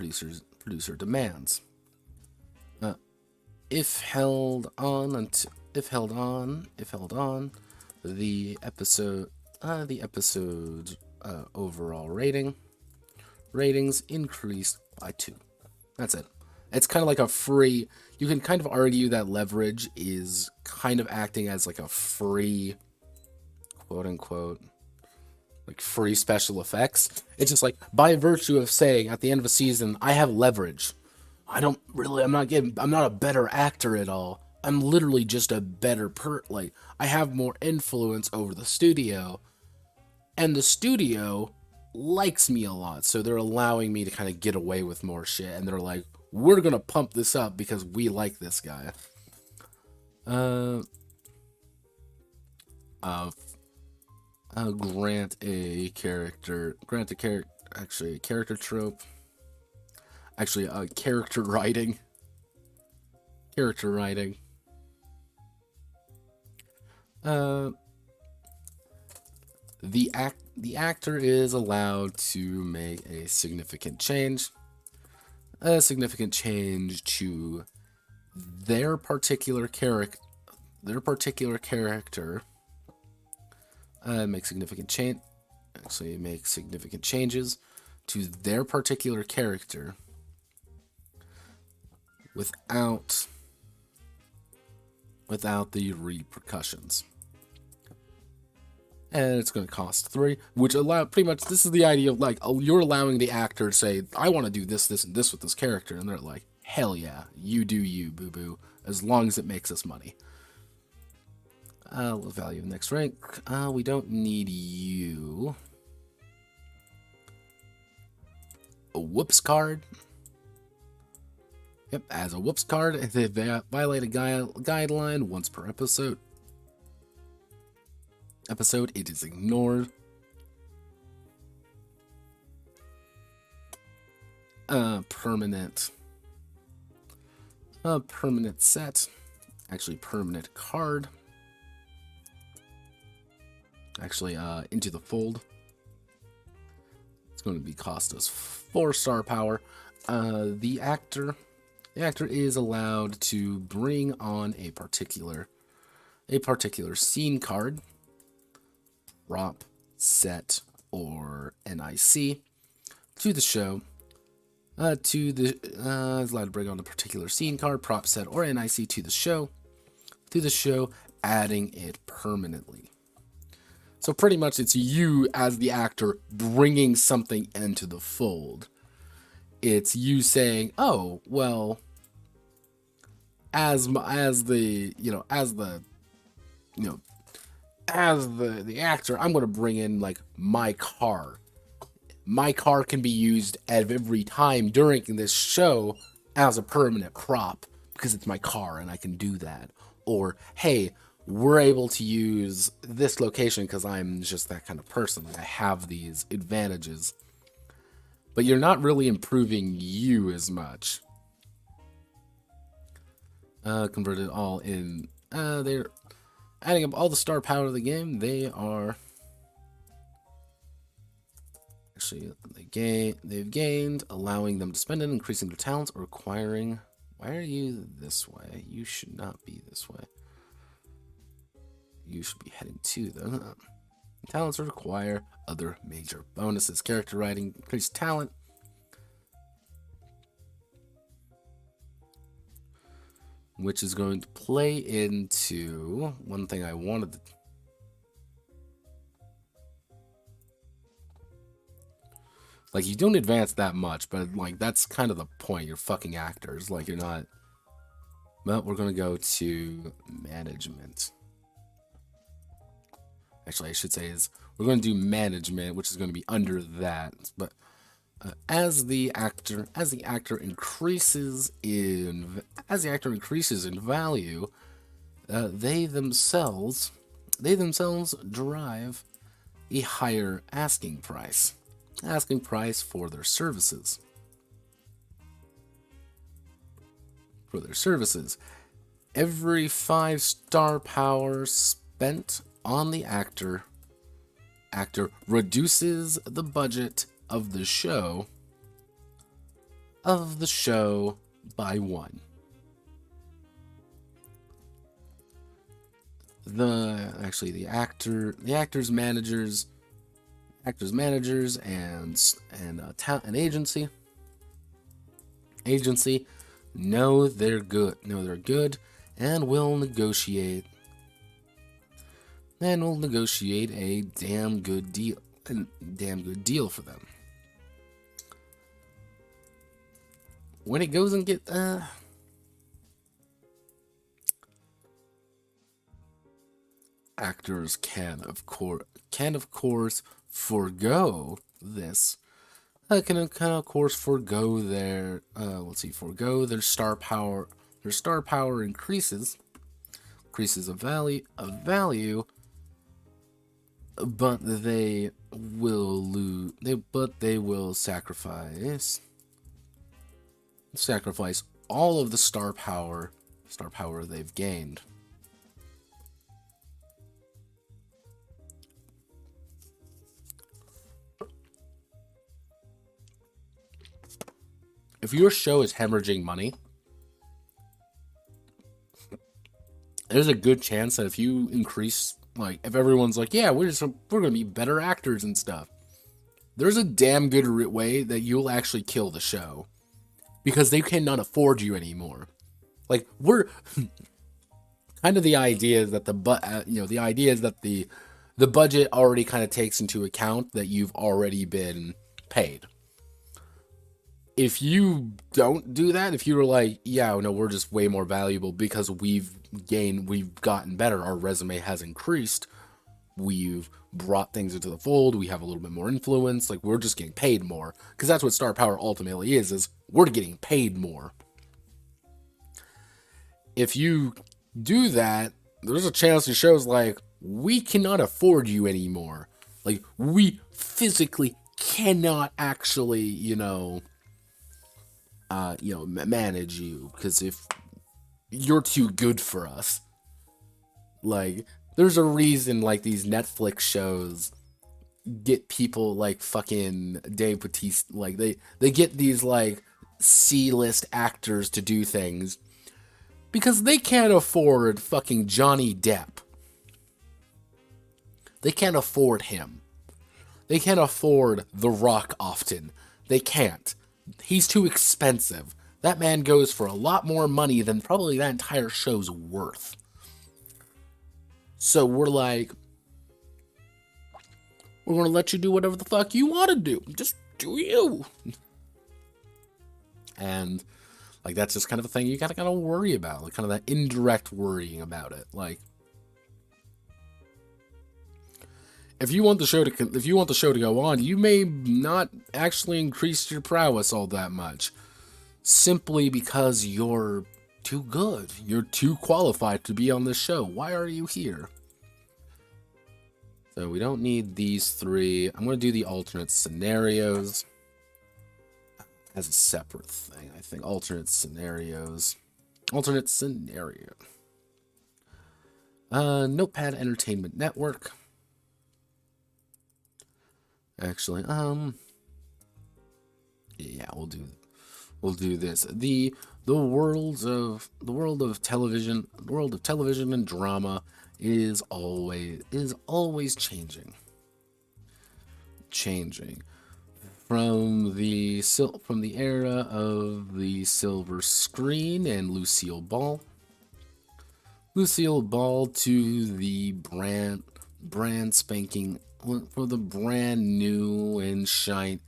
producer demands. If held on, the episode's overall ratings increased by 2. That's it. It's kind of like a free. You can kind of argue that leverage is kind of acting as like a free, quote unquote, like free special effects. It's just like by virtue of saying at the end of a season, I have leverage. I'm not a better actor at all. I'm literally just a better like, I have more influence over the studio, and the studio likes me a lot, so they're allowing me to kind of get away with more shit, and they're like, we're gonna pump this up because we like this guy. Uh, grant a character actually a character trope, actually character writing. Uh, the actor is allowed to make a significant change to their particular character. Make significant changes to their particular character without the repercussions. And it's going to cost 3, which pretty much, this is the idea of like, you're allowing the actor to say, I want to do this, this, and this with this character, and they're like, hell yeah, you do you, boo boo, as long as it makes us money. Value of next rank. We don't need you. A whoops card. Yep, as a whoops card, if they violate a guideline once per episode, it is ignored. Permanent set. Actually, permanent card. Actually, into the fold. It's going to be cost us 4 star power. The actor is allowed to bring on a particular scene card, prop, set, or NIC to the show. Is allowed to bring on a particular scene card, prop, set, or NIC to the show, adding it permanently. So pretty much it's you as the actor bringing something into the fold. It's you saying, oh, well, as the actor, I'm going to bring in like my car. My car can be used every time during this show as a permanent prop because it's my car and I can do that. Or, hey, we're able to use this location because I'm just that kind of person. I have these advantages. But you're not really improving you as much. Converted all in. They're adding up all the star power of the game. They are... Actually, they've gained, allowing them to spend it, increasing their talents, or acquiring... Why are you this way? You should not be this way. You should be heading to them. Talents or acquire other major bonuses. Character writing, increased talent. Which is going to play into one thing I wanted to... Like, you don't advance that much, but, like, that's kind of the point. You're fucking actors. Like, you're not... Well, we're going to go to management. Actually, I should say is we're going to do management, which is going to be under that. But as the actor increases in value, they themselves derive a higher asking price for their services. Every 5 star power spent on the actor reduces the budget of the show by 1. The actors managers and agency know they're good and will negotiate a damn good deal for them. when it goes and get actors can of course forego this. Can of course forego their forego their star power. Their star power increases of value, but they will lose. They will sacrifice all of the star power they've gained. If your show is hemorrhaging money, there's a good chance that if you increase, like, if everyone's like, yeah, we're gonna be better actors and stuff, there's a damn good way that you'll actually kill the show because they cannot afford you anymore. Like, we're kind of the idea that the idea is that the budget already kind of takes into account that you've already been paid. If you don't do that, if you were like, yeah, no, we're just way more valuable because we've gotten better, our resume has increased, we've brought things into the fold, we have a little bit more influence, like, we're just getting paid more, because that's what star power ultimately is we're getting paid more. If you do that, there's a chance the show's like, we cannot afford you anymore. Like, we physically cannot actually, manage you, because if you're too good for us. Like, there's a reason, like, these Netflix shows get people like fucking Dave Bautista, like, they get these, like, C-list actors to do things because they can't afford fucking Johnny Depp. They can't afford him. They can't afford The Rock often. They can't. He's too expensive. That man goes for a lot more money than probably that entire show's worth. So we're like, we're going to let you do whatever the fuck you want to do. Just do you. And, like, that's just kind of a thing you gotta worry about. Like, kind of that indirect worrying about it. Like, if you want the show to go on, you may not actually increase your prowess all that much, simply because you're too good. You're too qualified to be on this show. Why are you here? So we don't need these three. I'm going to do the alternate scenarios as a separate thing. I think alternate scenarios. Alternate scenario. Notepad Entertainment Network. Actually, yeah, we'll do this. The world of television and drama is always changing. From the era of the silver screen and Lucille Ball to the brand spanking, for the brand new and shiny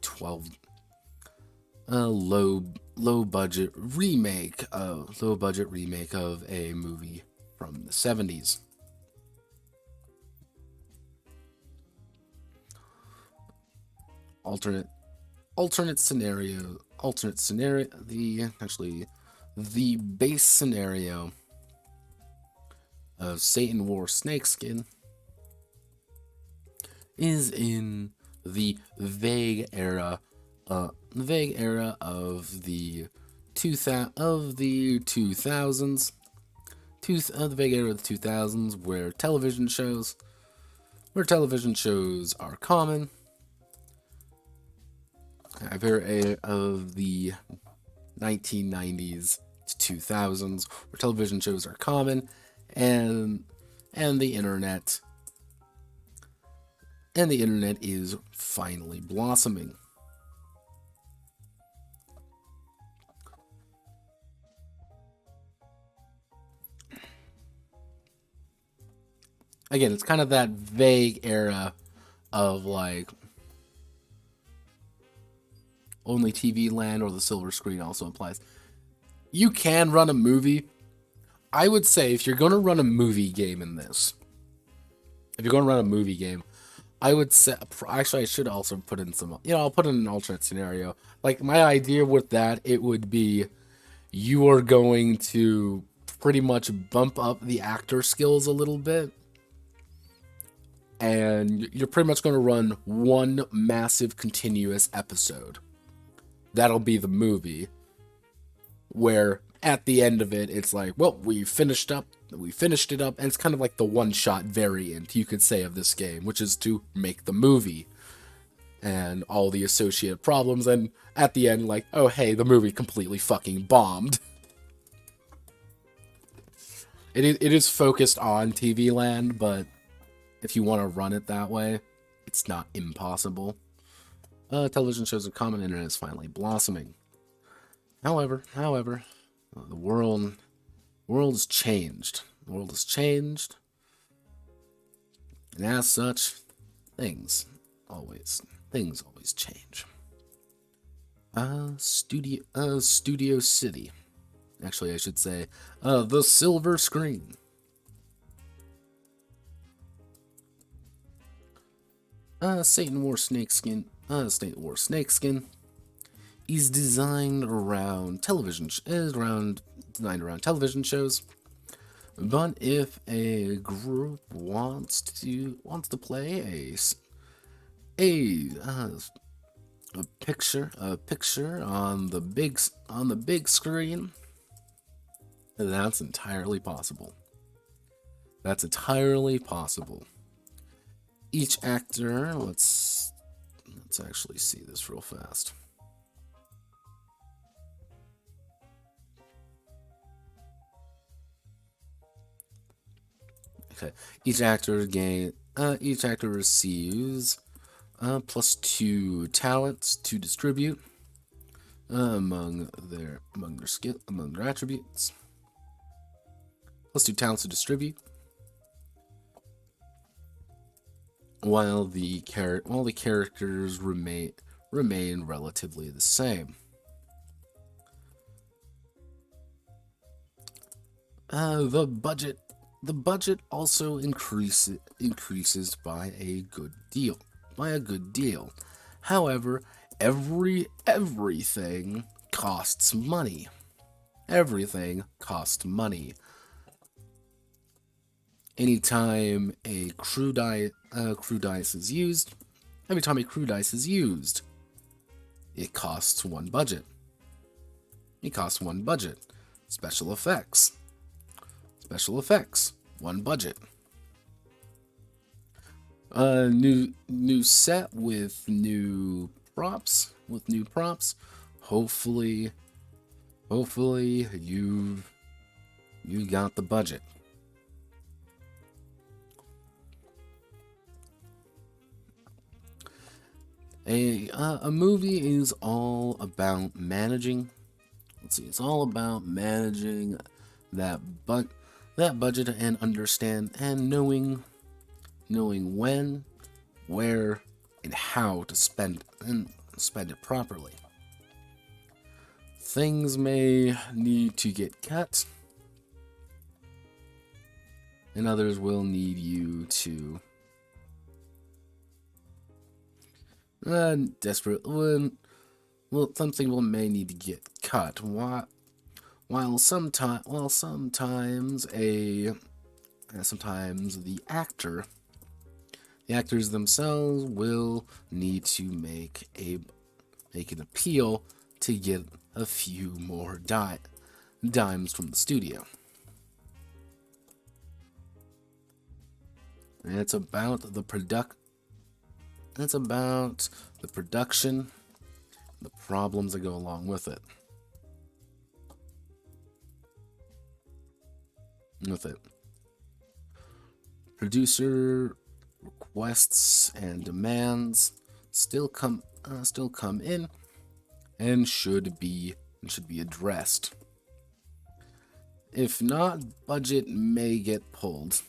12 low budget remake of a movie from the 70s. Alternate scenario, the base scenario of Satan Wore Snakeskin is in the vague era of the 2000s, where television shows are common. I've heard of the 1990s to 2000s, where television shows are common, and the internet is finally blossoming. Again, it's kind of that vague era of, like, only TV land or the silver screen also applies. You can run a movie. I would say if you're going to run a movie game in this, if you're going to run a movie game, I would say, actually, I should also put in some, I'll put in an alternate scenario. Like, my idea with that, it would be you are going to pretty much bump up the actor skills a little bit. And you're pretty much going to run one massive continuous episode. That'll be the movie. Where at the end of it, it's like, well, we finished it up, and it's kind of like the one-shot variant, you could say, of this game, which is to make the movie. And all the associated problems, and at the end, like, oh, hey, the movie completely fucking bombed. It is focused on TV land, but if you want to run it that way, it's not impossible. Television shows are common, internet is finally blossoming. However, the world has changed. The world has changed, and as such, things always change. Studio City. Actually, I should say, the silver screen. Wore Snakeskin is designed around television shows. But if a group wants to play a picture on the big screen, that's entirely possible. Each actor, let's actually see this real fast. Okay, each actor receives +2 talents to distribute among their attributes. +2 talents to distribute. While the characters remain relatively the same. The budget also increases by a good deal. However, everything costs money. Anytime a crew dice is used, it costs one budget. Special effects, one budget. New set with new props. Hopefully you got the budget. A movie is all about managing. It's all about managing that budget and knowing when, where, and how to spend it properly. Things may need to get cut, and others will need you to something may need to get cut. While sometimes the actors themselves will need to make an appeal to get a few more dimes from the studio. And it's about the production, the problems that go along with it. Producer requests and demands still come in and should be addressed. If not, budget may get pulled.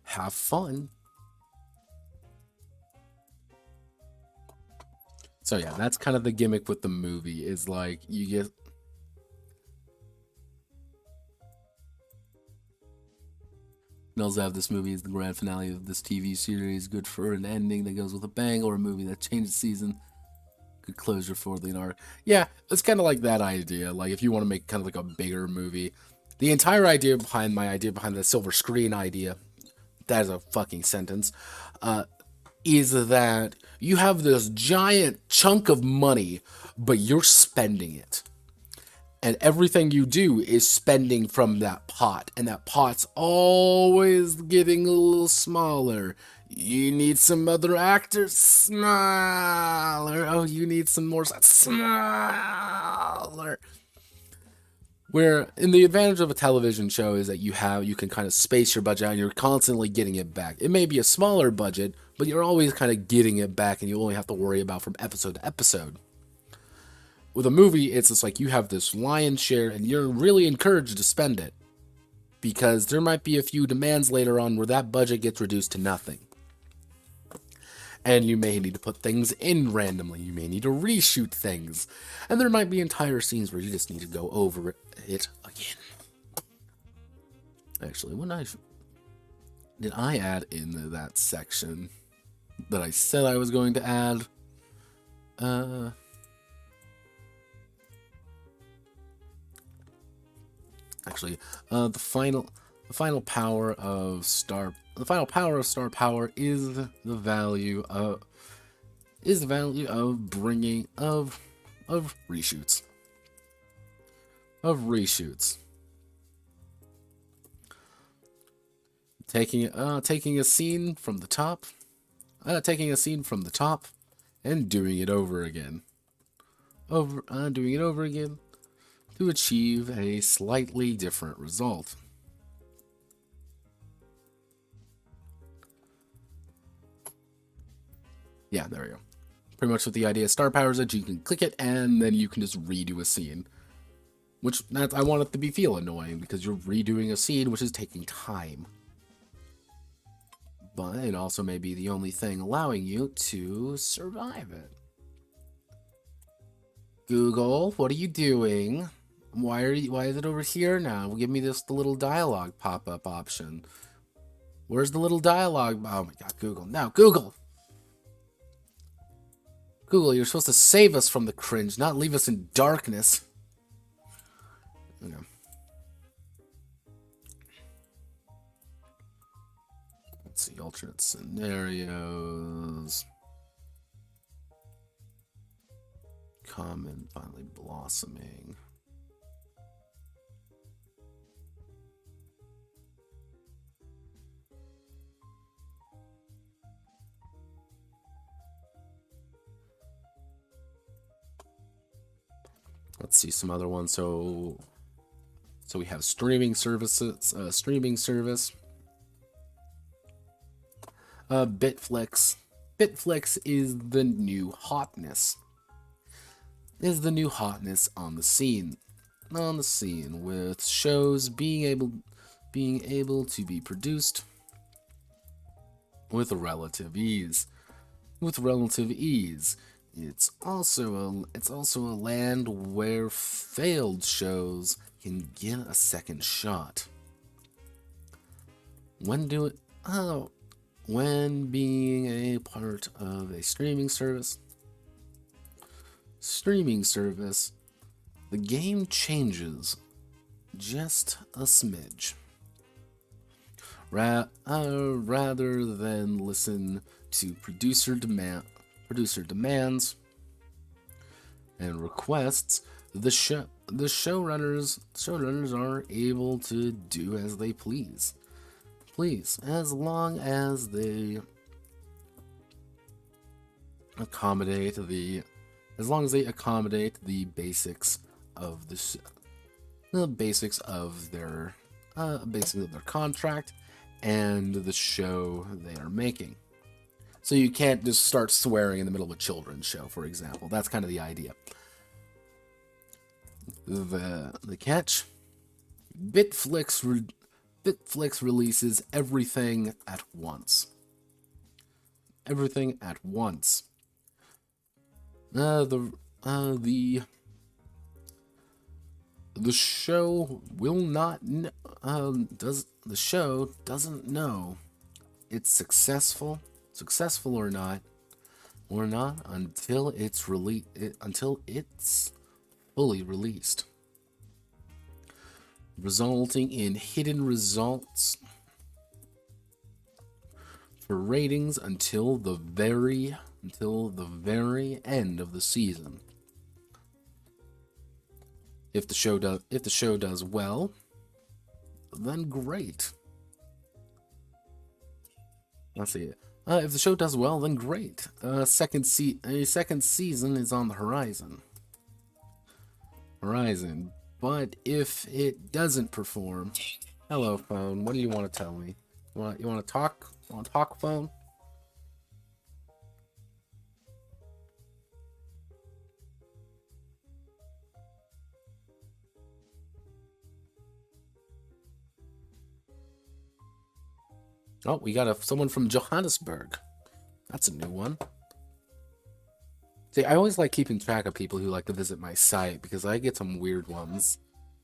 Have fun. So yeah, that's kind of the gimmick with the movie, is like you get also have this movie is the grand finale of this TV series, good for an ending that goes with a bang, or a movie that changes season, good closure for the arc. Yeah, it's kind of like that idea. Like if you want to make kind of like a bigger movie, the entire idea behind the silver screen idea, that is a fucking sentence, is that you have this giant chunk of money, but you're spending it. And everything you do is spending from that pot. And that pot's always getting a little smaller. You need some other actors? Smaller. Oh, you need some more? Smaller. Where, in the advantage of a television show is that you can kind of space your budget out and you're constantly getting it back. It may be a smaller budget, but you're always kind of getting it back and you only have to worry about from episode to episode. With a movie, it's just like you have this lion's share and you're really encouraged to spend it. Because there might be a few demands later on where that budget gets reduced to nothing. And you may need to put things in randomly. You may need to reshoot things. And there might be entire scenes where you just need to go over it again. Actually, did I add in that section that I said I was going to add? Actually, the final power of star power is the value of bringing of reshoots. Taking a scene from the top, and doing it over again. To achieve a slightly different result. Yeah, there we go. Pretty much with the idea of star powers that you can click it and then you can just redo a scene. Which, I want it to feel annoying because you're redoing a scene which is taking time. But it also may be the only thing allowing you to survive it. Google, what are you doing? Why is it over here now? Give me the little dialogue pop-up option. Where's the little dialogue? Oh my god, Google. Now, Google! Google, you're supposed to save us from the cringe, not leave us in darkness. Okay. Let's see, alternate scenarios. Common finally blossoming. Let's see some other ones. So we have streaming services. Bitflix. Bitflix is the new hotness. On the scene. With shows being able to be produced with relative ease. It's also a land where failed shows can get a second shot. When being a part of a streaming service, the game changes just a smidge. Rather than listen to producer demands and requests, the showrunners are able to do as they please, as long as they accommodate the basics of their contract and the show they are making. So you can't just start swearing in the middle of a children's show, for example. That's kind of the idea. The catch? Bitflix releases everything at once. The show will not does the show doesn't know it's successful or not until until it's fully released, resulting in hidden results for ratings until the very end of the season. If the show does well, then great. Let's see. If the show does well, then great. A second season is on the horizon. But if it doesn't perform, hello phone. What do you want to tell me? You want to talk? Want to talk, phone? Oh, we got someone from Johannesburg. That's a new one. See, I always like keeping track of people who like to visit my site because I get some weird ones.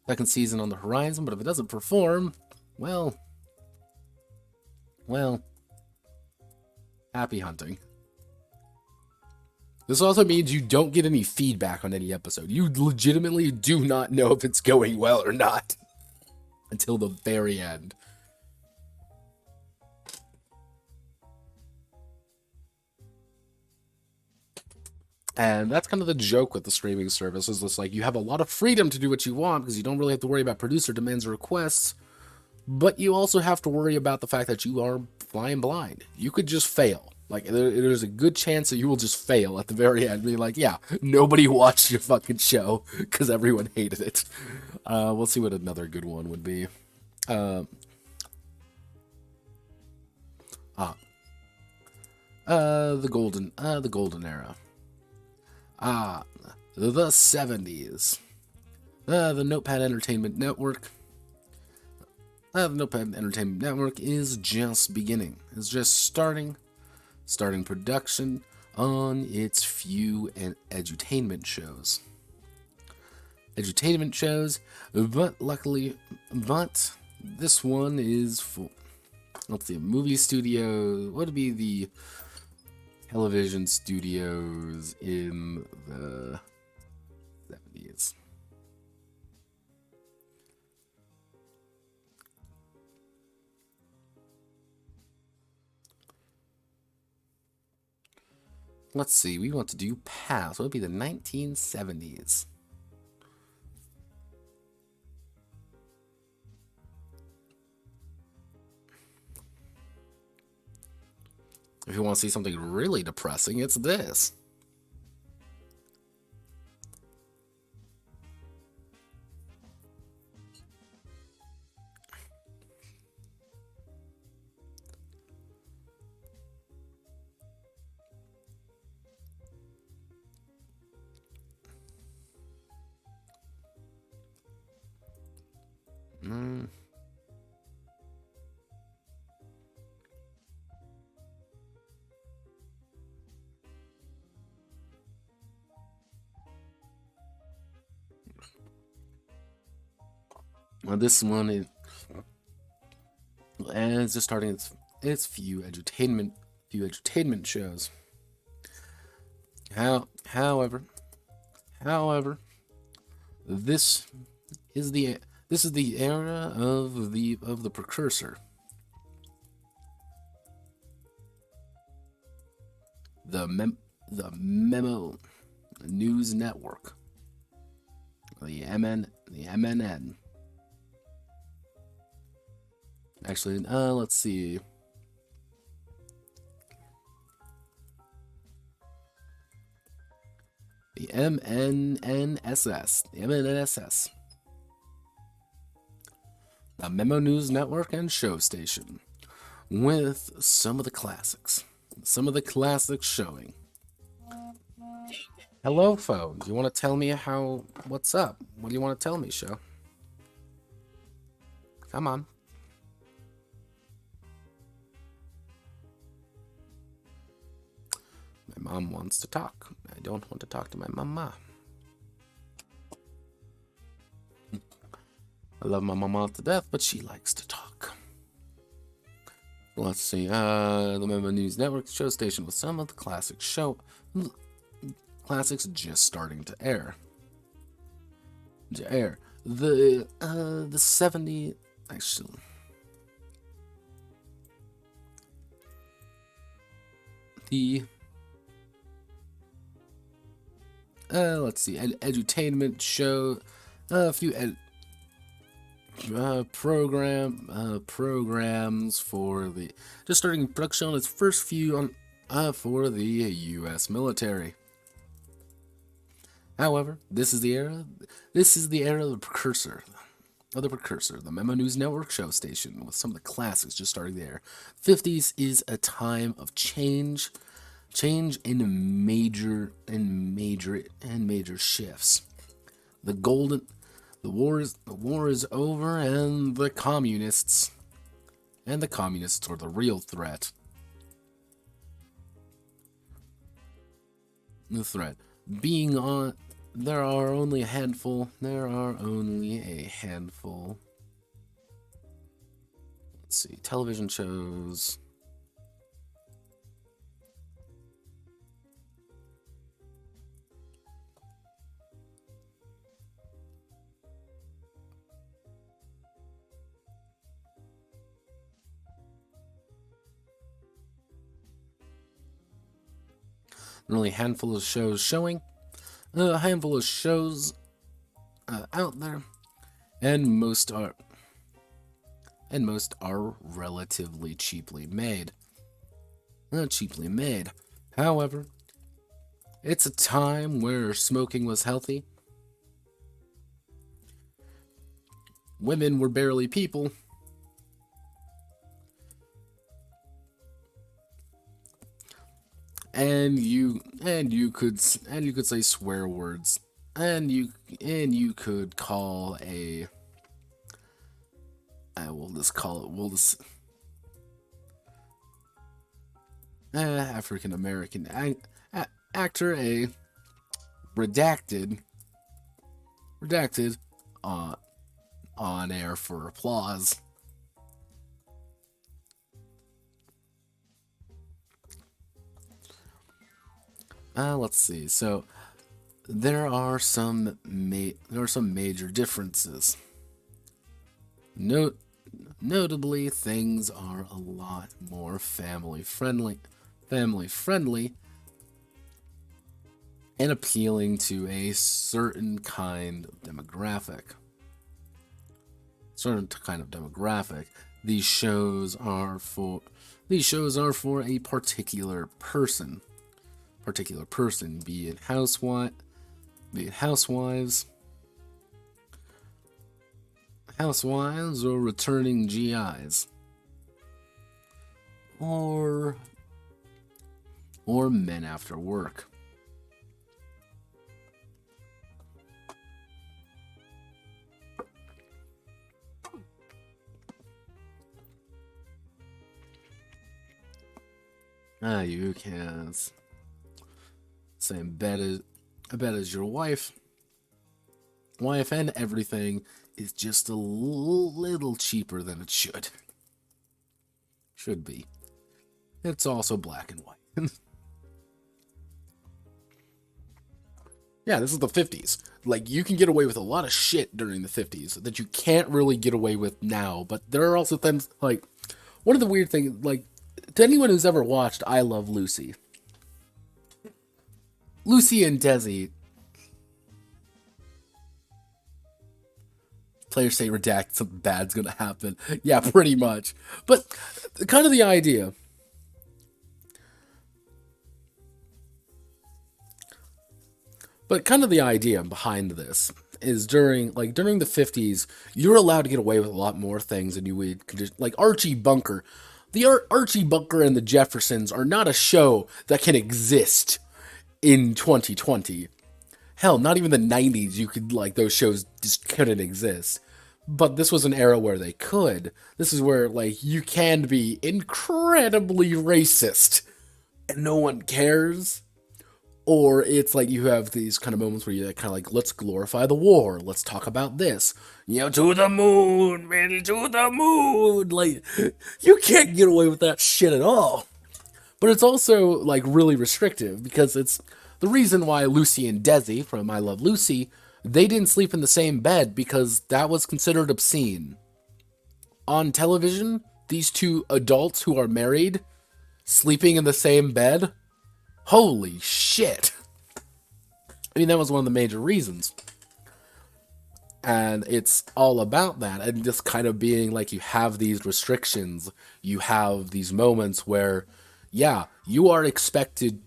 Second season on the horizon, but if it doesn't perform, well, happy hunting. This also means you don't get any feedback on any episode. You legitimately do not know if it's going well or not until the very end. And that's kind of the joke with the streaming service, is just like you have a lot of freedom to do what you want because you don't really have to worry about producer demands or requests, but you also have to worry about the fact that you are flying blind. You could just fail. Like, there's a good chance that you will just fail at the very end, being like, yeah, nobody watched your fucking show because everyone hated it. We'll see what another good one would be. The golden era. The 70s. The Notepad Entertainment Network. The Notepad Entertainment Network is just beginning. It's just starting production on its few edutainment shows. But this one is for, let's see, movie studio. What would be the television studios in the 70s? Let's see, we want to do past. What would be the 1970s? If you want to see something really depressing, it's this. Well, this one is, and it's just starting its few edutainment shows. However, this is the era of the precursor. The Memo News Network. The MNN. Actually, let's see. The MNNSS. The MNNSS. The Memo News Network and Show Station. With some of the classics. Some of the classics showing. Hello, phone. Do you want to tell me what's up? What do you want to tell me, show? Come on. My mom wants to talk. I don't want to talk to my mama. I love my mama to death, but she likes to talk. Let's see. The Memo News Network show station with some of the classics just starting to air. The 70 actually. The let's see, edutainment show, a few programs for the just starting production on its first few on for the U.S. military. However, this is the era of the precursor. The Memo News Network show station with some of the classics just starting there. 50s is a time of change in major shifts. The war is over, and the communists are the real threat. The threat being on. There are only a handful. Let's see, television shows. Only a handful of shows showing. A handful of shows out there, and most are relatively cheaply made. However, it's a time where smoking was healthy. Women were barely people. And you could say swear words, and you could call African American actor a redacted on air for applause. Let's see. So there are some major differences. Notably, things are a lot more family friendly, and appealing to a certain kind of demographic. These shows are for a particular person, be it housewives, or returning GIs, or men after work. You can say bet as your wife, and everything is just a little cheaper than it should be. It's also black and white. Yeah, this is the 50s. Like, you can get away with a lot of shit during the 50s that you can't really get away with now, but there are also things, like, one of the weird things, like, to anyone who's ever watched I Love Lucy and Desi, players say redact, something bad's gonna happen. Yeah, pretty much. But kind of the idea. Behind this is during the 50s, you're allowed to get away with a lot more things than you would, like Archie Bunker. Archie Bunker and the Jeffersons are not a show that can exist in 2020. Hell, not even the 90s, you could, like, those shows just couldn't exist. But this was an era where they could. This is where, like, you can be incredibly racist and no one cares. Or it's like you have these kind of moments where you're kind of like, let's glorify the war. Let's talk about this. You know, to the moon, man, to the moon. Like, you can't get away with that shit at all. But it's also, like, really restrictive because it's the reason why Lucy and Desi from I Love Lucy, they didn't sleep in the same bed because that was considered obscene. On television, these two adults who are married sleeping in the same bed, holy shit. I mean, that was one of the major reasons. And it's all about that. And just kind of being like, you have these restrictions. You have these moments where, yeah, you are expected,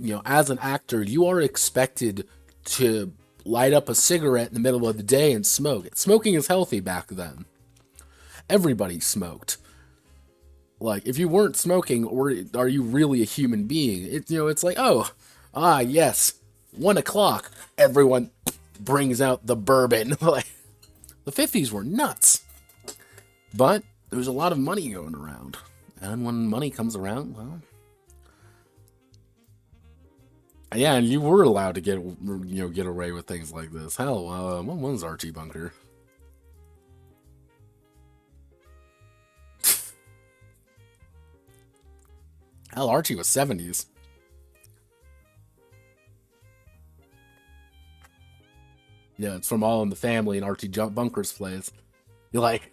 you know, as an actor, you are expected to light up a cigarette in the middle of the day and smoke. Smoking is healthy back then. Everybody smoked. Like, if you weren't smoking, or are you really a human being? It's like, oh, yes, 1 o'clock, everyone brings out the bourbon. Like, the 50s were nuts. But there was a lot of money going around. And when money comes around, well, yeah, and you were allowed to get away with things like this. Hell, when was Archie Bunker? Hell, Archie was 70s. Yeah, it's from All in the Family and Archie Bunker's plays. You're like,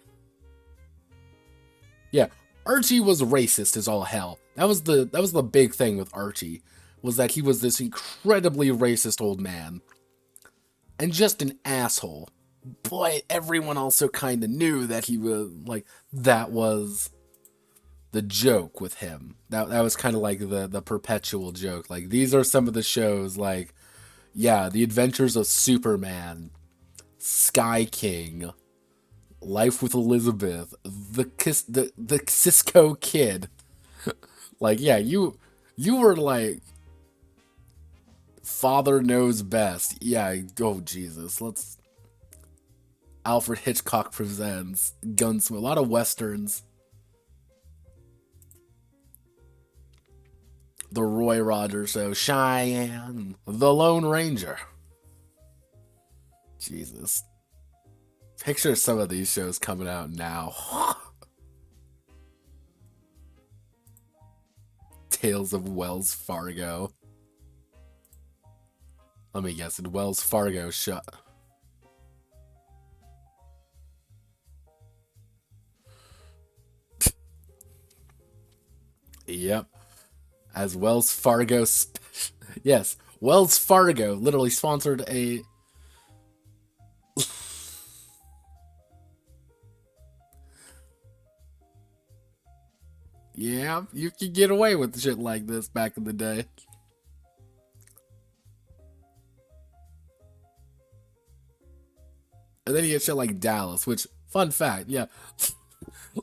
yeah, Archie was racist as all hell. That was the big thing with Archie, was that he was this incredibly racist old man. And just an asshole. But everyone also kind of knew that he was, like, that was the joke with him. That was kind of like the perpetual joke. Like, these are some of the shows, like, yeah, The Adventures of Superman, Sky King, Life with Elizabeth, the Cisco Kid. Like, yeah, you were like, Father Knows Best. Yeah, oh Jesus, let's. Alfred Hitchcock Presents, Gunsmoke, a lot of westerns. The Roy Rogers Show, Cheyenne, The Lone Ranger. Jesus. Picture some of these shows coming out now. Tales of Wells Fargo. Let me guess, in Wells Fargo shut. Yep. As Wells Fargo, yes, Wells Fargo literally sponsored a. Yeah, you could get away with shit like this back in the day. And then you get shit like Dallas, which, fun fact, yeah,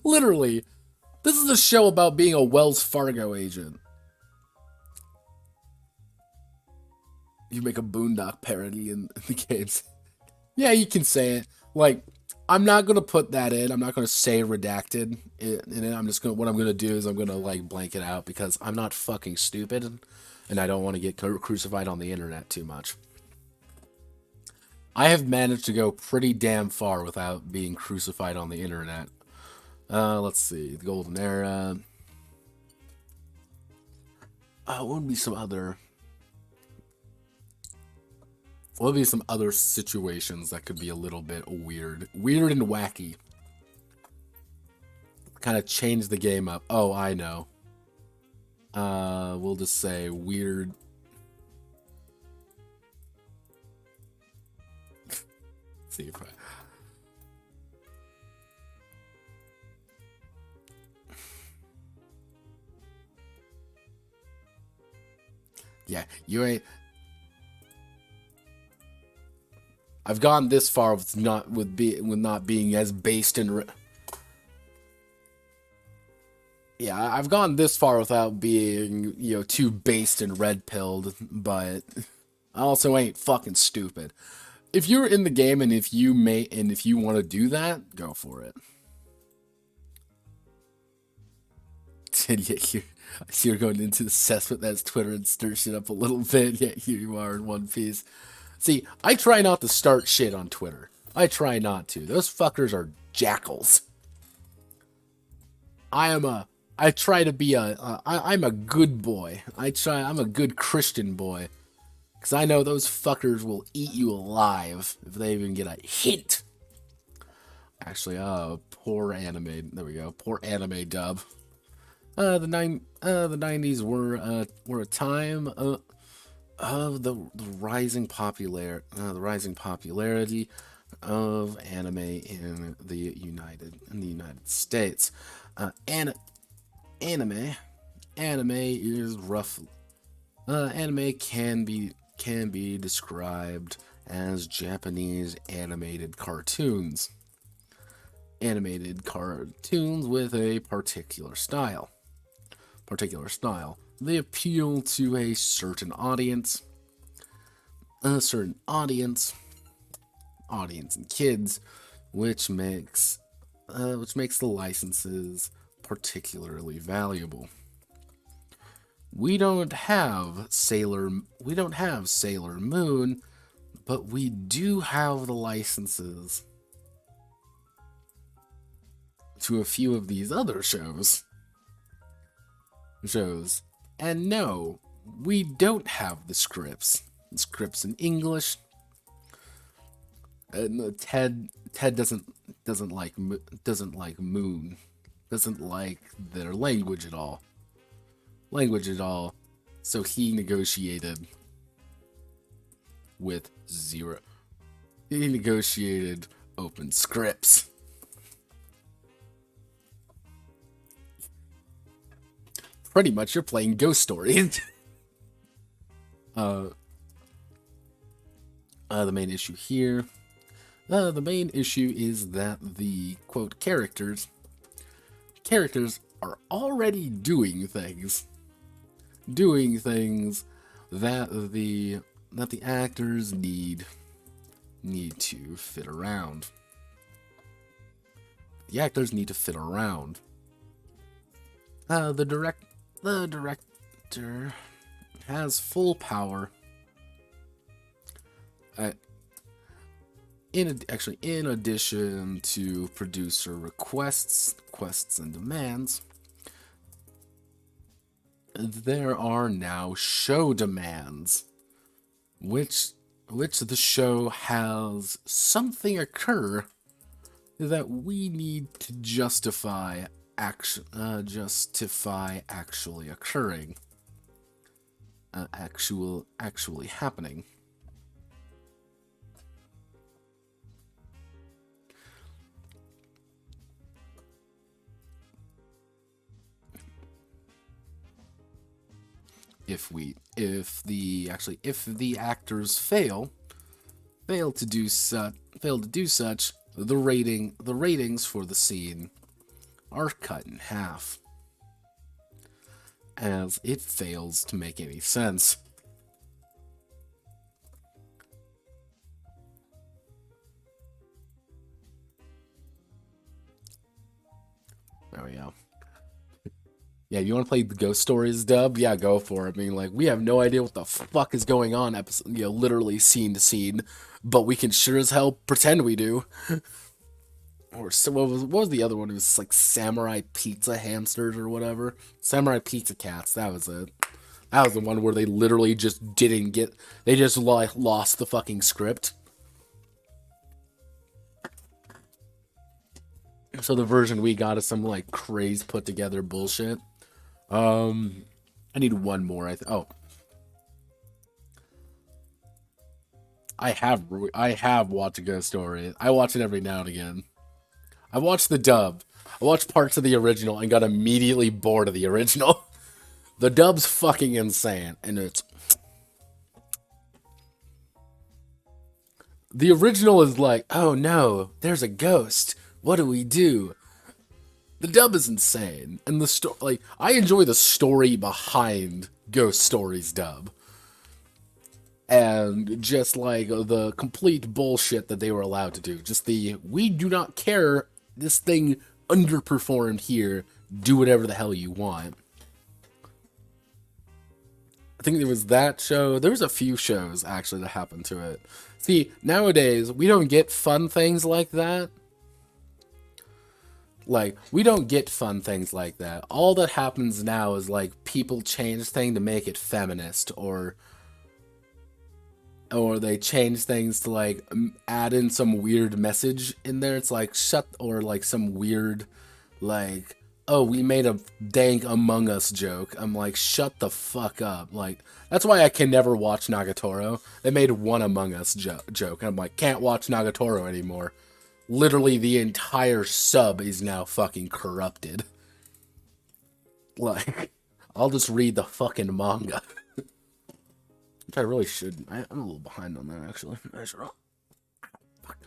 literally, this is a show about being a Wells Fargo agent. You make a Boondock parody in the games. Yeah, you can say it. Like, I'm not gonna put that in. I'm not gonna say redacted in it. What I'm gonna do is I'm gonna like blank it out because I'm not fucking stupid, and I don't want to get crucified on the internet too much. I have managed to go pretty damn far without being crucified on the internet. Let's see, the Golden Era. What would be some other? What would be some other situations that could be a little bit weird and wacky? Kind of change the game up. Oh, I know. We'll just say weird. Let's see if I. Yeah, you ain't. I've gone this far with not being as based in. Yeah, I've gone this far without being, too based and red pilled, but I also ain't fucking stupid. If you're in the game and if you want to do that, go for it. You're going into the cesspit that's Twitter and stir shit up a little bit, yet here you are in one piece. See, I try not to start shit on Twitter. I try not to. Those fuckers are jackals. I try to be I'm a good boy. I'm a good Christian boy. Because I know those fuckers will eat you alive if they even get a hint. Actually, poor anime. There we go. Poor anime dub. The 90s were a time of the rising popularity of anime in the United States. And anime is rough. Anime can be described as Japanese animated cartoons. Animated cartoons with a particular style. They appeal to a certain audience. Audience and kids, which makes the licenses particularly valuable. We don't have Sailor Moon, but we do have the licenses to a few of these other shows. And no, we don't have the scripts. The scripts in English. And Ted doesn't like Moon. Doesn't like their language at all. So he negotiated with zero. He negotiated open scripts. Pretty much, you're playing Ghost Story. The main issue here. The main issue is that the quote characters are already doing things that the actors need to fit around. The actors need to fit around. The director has full power. In addition to producer requests and demands, there are now show demands, which the show has something occur that we need to justify actually occurring, actually happening. If the actors fail to do such, the ratings for the scene are cut in half, as it fails to make any sense. There we go. Yeah, you want to play the Ghost Stories dub? Yeah, go for it. I mean, like, we have no idea what the fuck is going on, literally scene to scene, but we can sure as hell pretend we do. Or so, what was the other one? It was like Samurai Pizza Hamsters or whatever. Samurai Pizza Cats. That was it. That was the one where they literally just didn't get. They just lost the fucking script. So the version we got is some like crazy put together bullshit. I need one more. I have watched a Ghost Story. I watch it every now and again. I watched the dub. I watched parts of the original and got immediately bored of the original. The dub's fucking insane, and it's... The original is like, oh no, there's a ghost. What do we do? The dub is insane, and the story, like, I enjoy the story behind Ghost Stories dub, and just like the complete bullshit that they were allowed to do. Just we do not care. This thing underperformed here. Do whatever the hell you want. I think there was that show. There was a few shows actually that happened to it. See, nowadays we don't get fun things like that. Like, we don't get fun things like that. All that happens now is like people change things to make it feminist, or they change things to like add in some weird message in there. It's like or like some weird like, oh, we made a dank Among Us joke. I'm like, shut the fuck up. Like, that's why I can never watch Nagatoro. They made one Among Us joke. I'm like, can't watch Nagatoro anymore. Literally the entire sub is now fucking corrupted. Like, I'll just read the fucking manga. Which I really should. I'm a little behind on that, actually. I should. Fuck.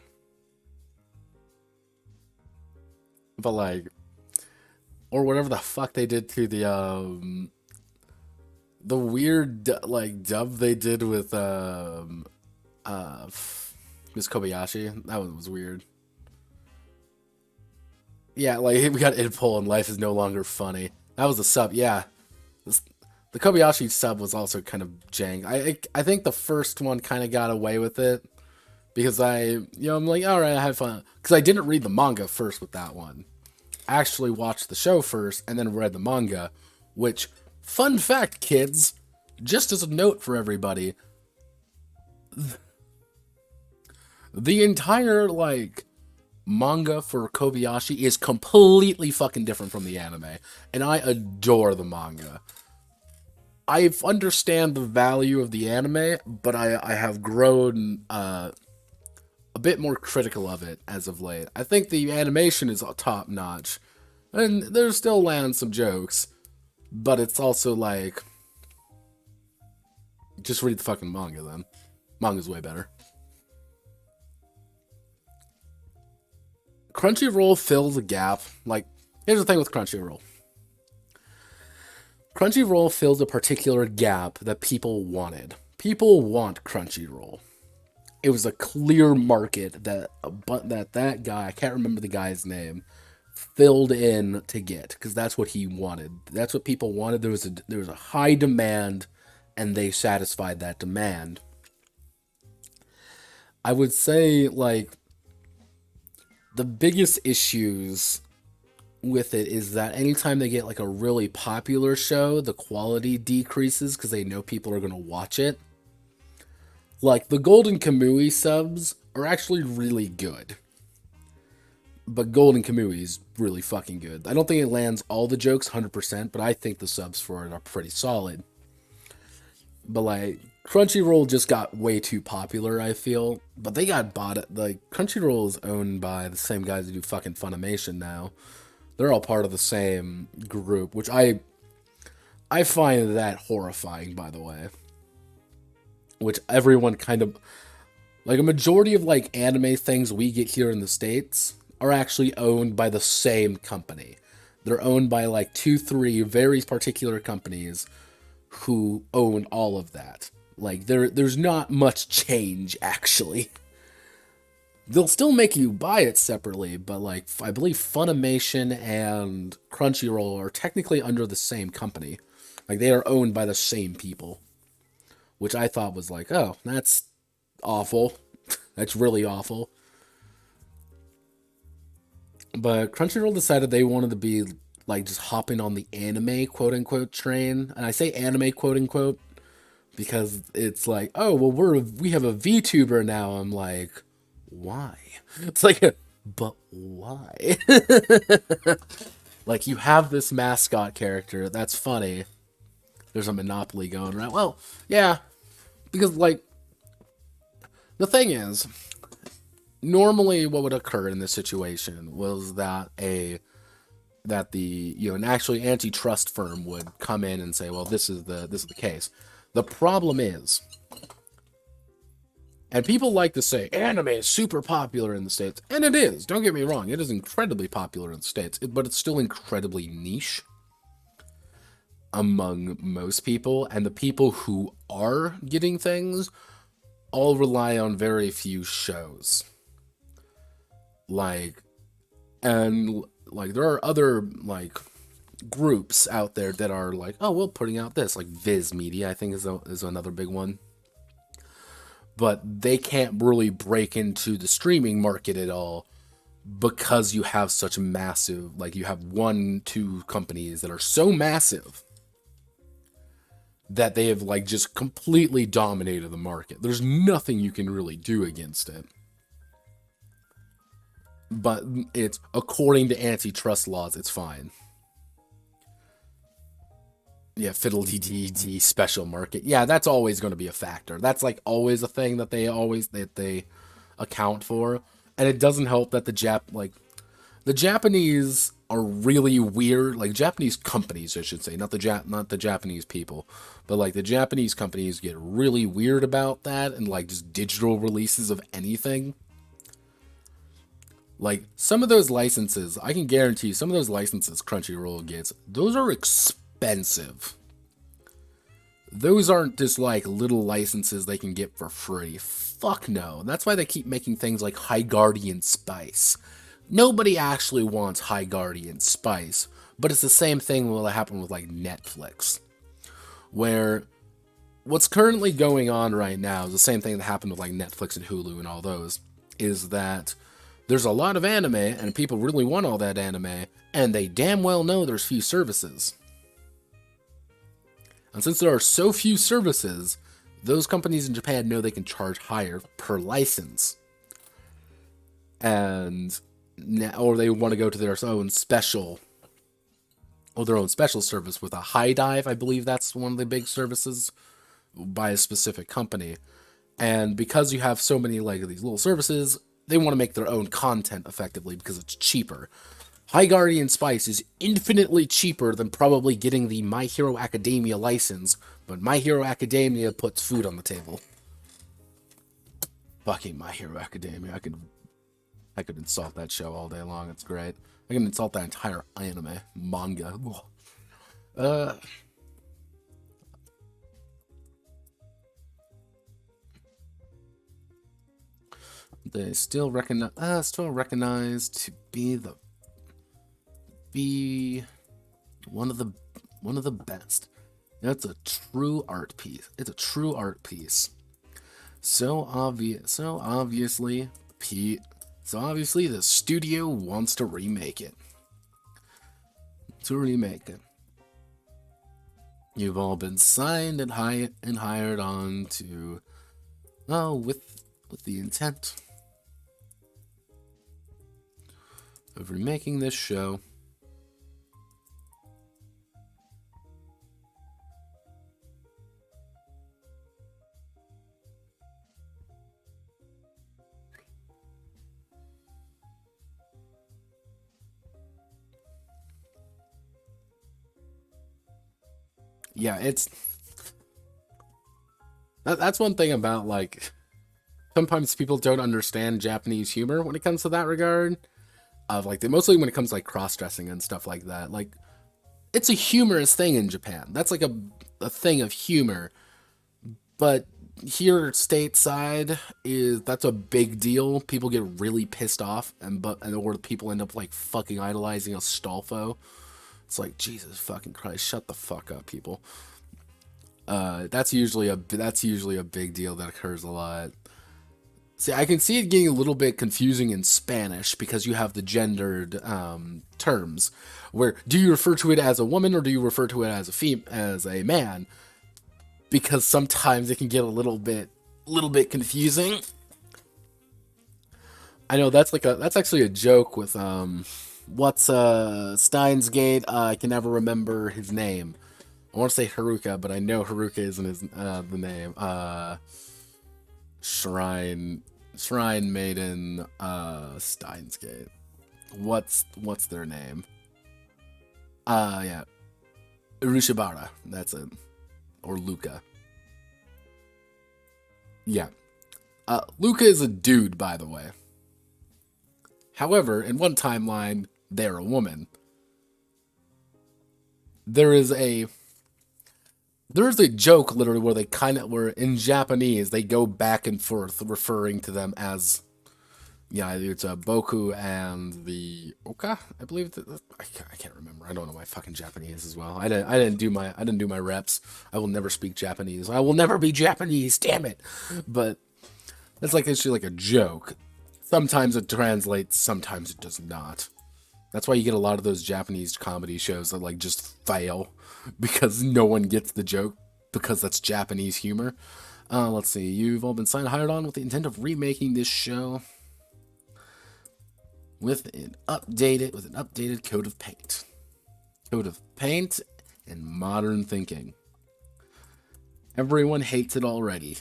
But, like, or whatever the fuck they did to the weird, like, dub they did with, Miss Kobayashi. That one was weird. Yeah, like, we got Idpol and Life is No Longer Funny. That was the sub, yeah. The Kobayashi sub was also kind of jank. I think the first one kind of got away with it because I'm like, all right, I had fun because I didn't read the manga first with that one. I actually watched the show first and then read the manga, which, fun fact, kids, just as a note for everybody, the entire like manga for Kobayashi is completely fucking different from the anime, and I adore the manga. I understand the value of the anime, but I have grown a bit more critical of it as of late. I think the animation is top notch, and there's still land some jokes, but it's also like, just read the fucking manga then. Manga's way better. Crunchyroll fills a gap. Like, here's the thing with Crunchyroll. Crunchyroll fills a particular gap that people wanted. People want Crunchyroll. It was a clear market that guy, I can't remember the guy's name, filled in to get, because that's what he wanted. That's what people wanted. There was a high demand, and they satisfied that demand. I would say, like, the biggest issues with it is that anytime they get like a really popular show, the quality decreases because they know people are going to watch it. Like, the Golden Kamui subs are actually really good. But Golden Kamui is really fucking good. I don't think it lands all the jokes 100%, but I think the subs for it are pretty solid. But like, Crunchyroll just got way too popular, I feel. But they got bought. Like, Crunchyroll is owned by the same guys who do fucking Funimation now. They're all part of the same group, which I find that horrifying, by the way. Which everyone kind of, like, a majority of like anime things we get here in the States are actually owned by the same company. They're owned by like 2-3 very particular companies who own all of that. Like, there's not much change, actually. They'll still make you buy it separately, but like, I believe Funimation and Crunchyroll are technically under the same company. Like, they are owned by the same people, which I thought was like, oh, that's awful. That's really awful. But Crunchyroll decided they wanted to be like just hopping on the anime quote unquote train. And I say anime quote unquote because it's like, oh, well, we have a VTuber now. I'm like, why? It's like, but why? Like, you have this mascot character that's funny. There's a monopoly going around. Well, yeah, because like, the thing is, normally what would occur in this situation was that an actually antitrust firm would come in and say, well, this is the case. The problem is, and people like to say anime is super popular in the States, and it is. Don't get me wrong, it is incredibly popular in the States, but it's still incredibly niche among most people, and the people who are getting things all rely on very few shows. Like, and like, there are other like groups out there that are like, oh, we're putting out this, like Viz Media, I think is another big one. But they can't really break into the streaming market at all because you have such massive, like you have 1, 2 companies that are so massive that they have like just completely dominated the market. There's nothing you can really do against it. But it's according to antitrust laws, it's fine. Yeah, fiddle-dee-dee-dee special market. Yeah, that's always going to be a factor. That's like always a thing that they account for, and it doesn't help that the Japanese are really weird. Like Japanese companies, I should say, not the Japanese people, but like the Japanese companies get really weird about that and like just digital releases of anything. Like some of those licenses, I can guarantee you, some of those licenses Crunchyroll gets, those are expensive. Those aren't just like little licenses they can get for free. Fuck no. That's why they keep making things like High Guardian Spice. Nobody actually wants High Guardian Spice, but it's the same thing will happen with like Netflix, where what's currently going on right now is the same thing that happened with like Netflix and Hulu and all those, is that there's a lot of anime and people really want all that anime, and they damn well know there's few services. And since there are so few services, those companies in Japan know they can charge higher per license. And or they want to go to their own special service with a high dive. I believe that's one of the big services by a specific company. And because you have so many like these little services, they want to make their own content effectively because it's cheaper. High Guardian Spice is infinitely cheaper than probably getting the My Hero Academia license, but My Hero Academia puts food on the table. Fucking My Hero Academia. I could insult that show all day long. It's great. I can insult that entire anime, manga. They still recognized to be one of the best. That's a true art piece. It's a true art piece. So obviously the studio wants to remake it. You've all been signed and hired on to, with the intent of remaking this show. Yeah, that's one thing about like sometimes people don't understand Japanese humor when it comes to that regard. Of like mostly when it comes to like cross-dressing and stuff like that. Like it's a humorous thing in Japan. That's like a thing of humor. But here stateside that's a big deal. People get really pissed off or people end up like fucking idolizing Astolfo. It's like, Jesus fucking Christ, shut the fuck up, people. That's usually a big deal that occurs a lot. See, I can see it getting a little bit confusing in Spanish because you have the gendered terms. Where do you refer to it as a woman or do you refer to it as a man? Because sometimes it can get a little bit confusing. I know that's actually a joke with what's Steins Gate. I can never remember his name. I want to say Haruka, but I know Haruka isn't his the name. Shrine Maiden, Steins Gate. What's their name? Yeah, Urishibara. That's it, or Luca. Yeah, Luca is a dude, by the way. However, in one timeline, they're a woman. There is a joke literally where in Japanese they go back and forth referring to them as Yeah, it's Boku and the Oka, I believe. I can't remember. I don't know my fucking Japanese as well. I didn't do my reps. I will never speak Japanese. I will never be Japanese. Damn it! But that's like actually like a joke. Sometimes it translates, sometimes it does not. That's why you get a lot of those Japanese comedy shows that like just fail because no one gets the joke because that's Japanese humor. Let's see. You've all been signed hired on with the intent of remaking this show with an updated coat of paint and modern thinking. Everyone hates it already.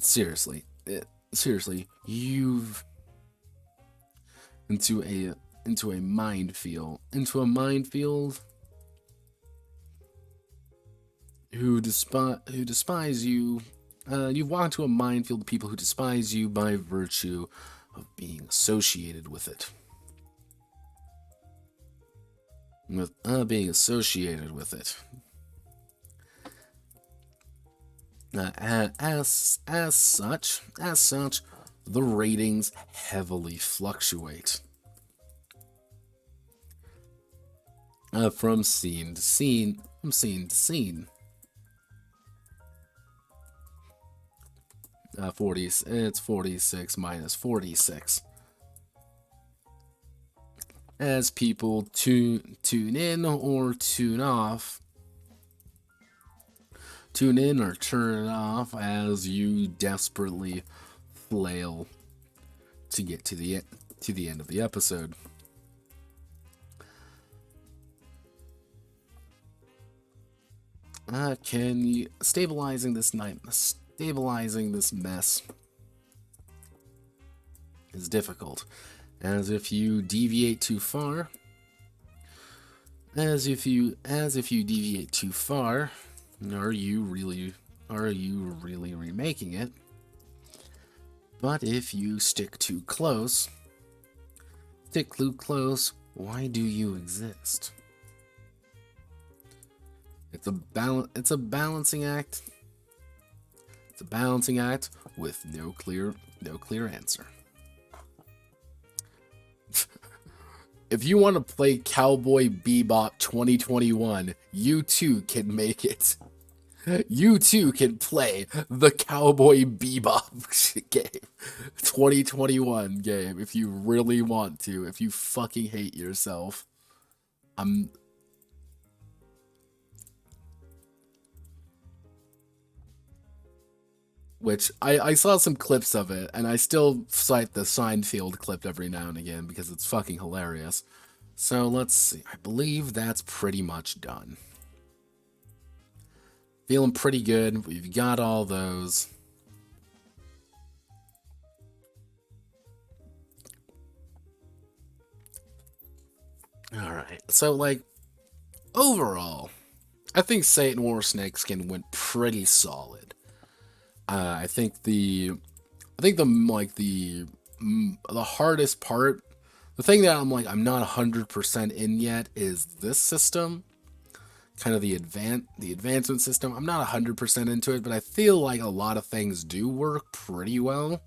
Seriously, you've into a minefield who despise you. You've walked into a minefield of people who despise you by virtue of being associated with it. Being associated with it. As such, the ratings heavily fluctuate. From scene to scene. 46 minus 46. As people tune in or tune off. Tune in or turn it off as you desperately flail to get to the end of the episode. Can you stabilizing this mess is difficult, as if you deviate too far. Are you really remaking it? But if you stick too close, why do you exist? It's a balancing act. It's a balancing act with no clear answer. If you want to play Cowboy Bebop 2021, you too can make it. You too can play the Cowboy Bebop game. 2021 game if you really want to. If you fucking hate yourself. Which I saw some clips of it, and I still cite the Seinfeld clip every now and again because it's fucking hilarious. So let's see. I believe that's pretty much done. Feeling pretty good. We've got all those. Alright. So, like, overall, I think Satan Wore Snakeskin went pretty solid. I think the hardest part, the thing that I'm not 100% in yet is this system, kind of the advancement system. I'm not 100% into it, but I feel like a lot of things do work pretty well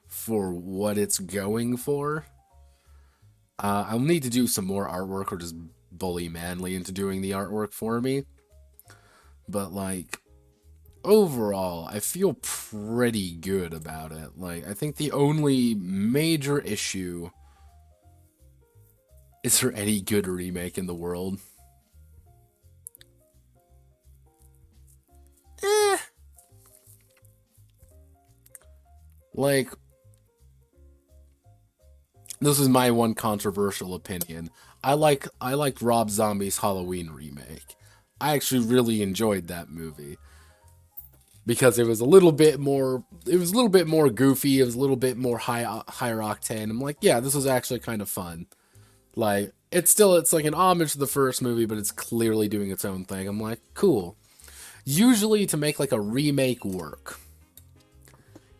for what it's going for. I'll need to do some more artwork or just bully Manly into doing the artwork for me. But like, overall, I feel pretty good about it. Like, I think the only major issue is there any good remake in the world? Like, this is my one controversial opinion. I liked Rob Zombie's Halloween remake. I actually really enjoyed that movie because it was a little bit more goofy, it was a little bit more higher octane. I'm like, yeah, this was actually kind of fun. Like, it's like an homage to the first movie, but it's clearly doing its own thing. I'm like, cool. Usually to make like a remake work,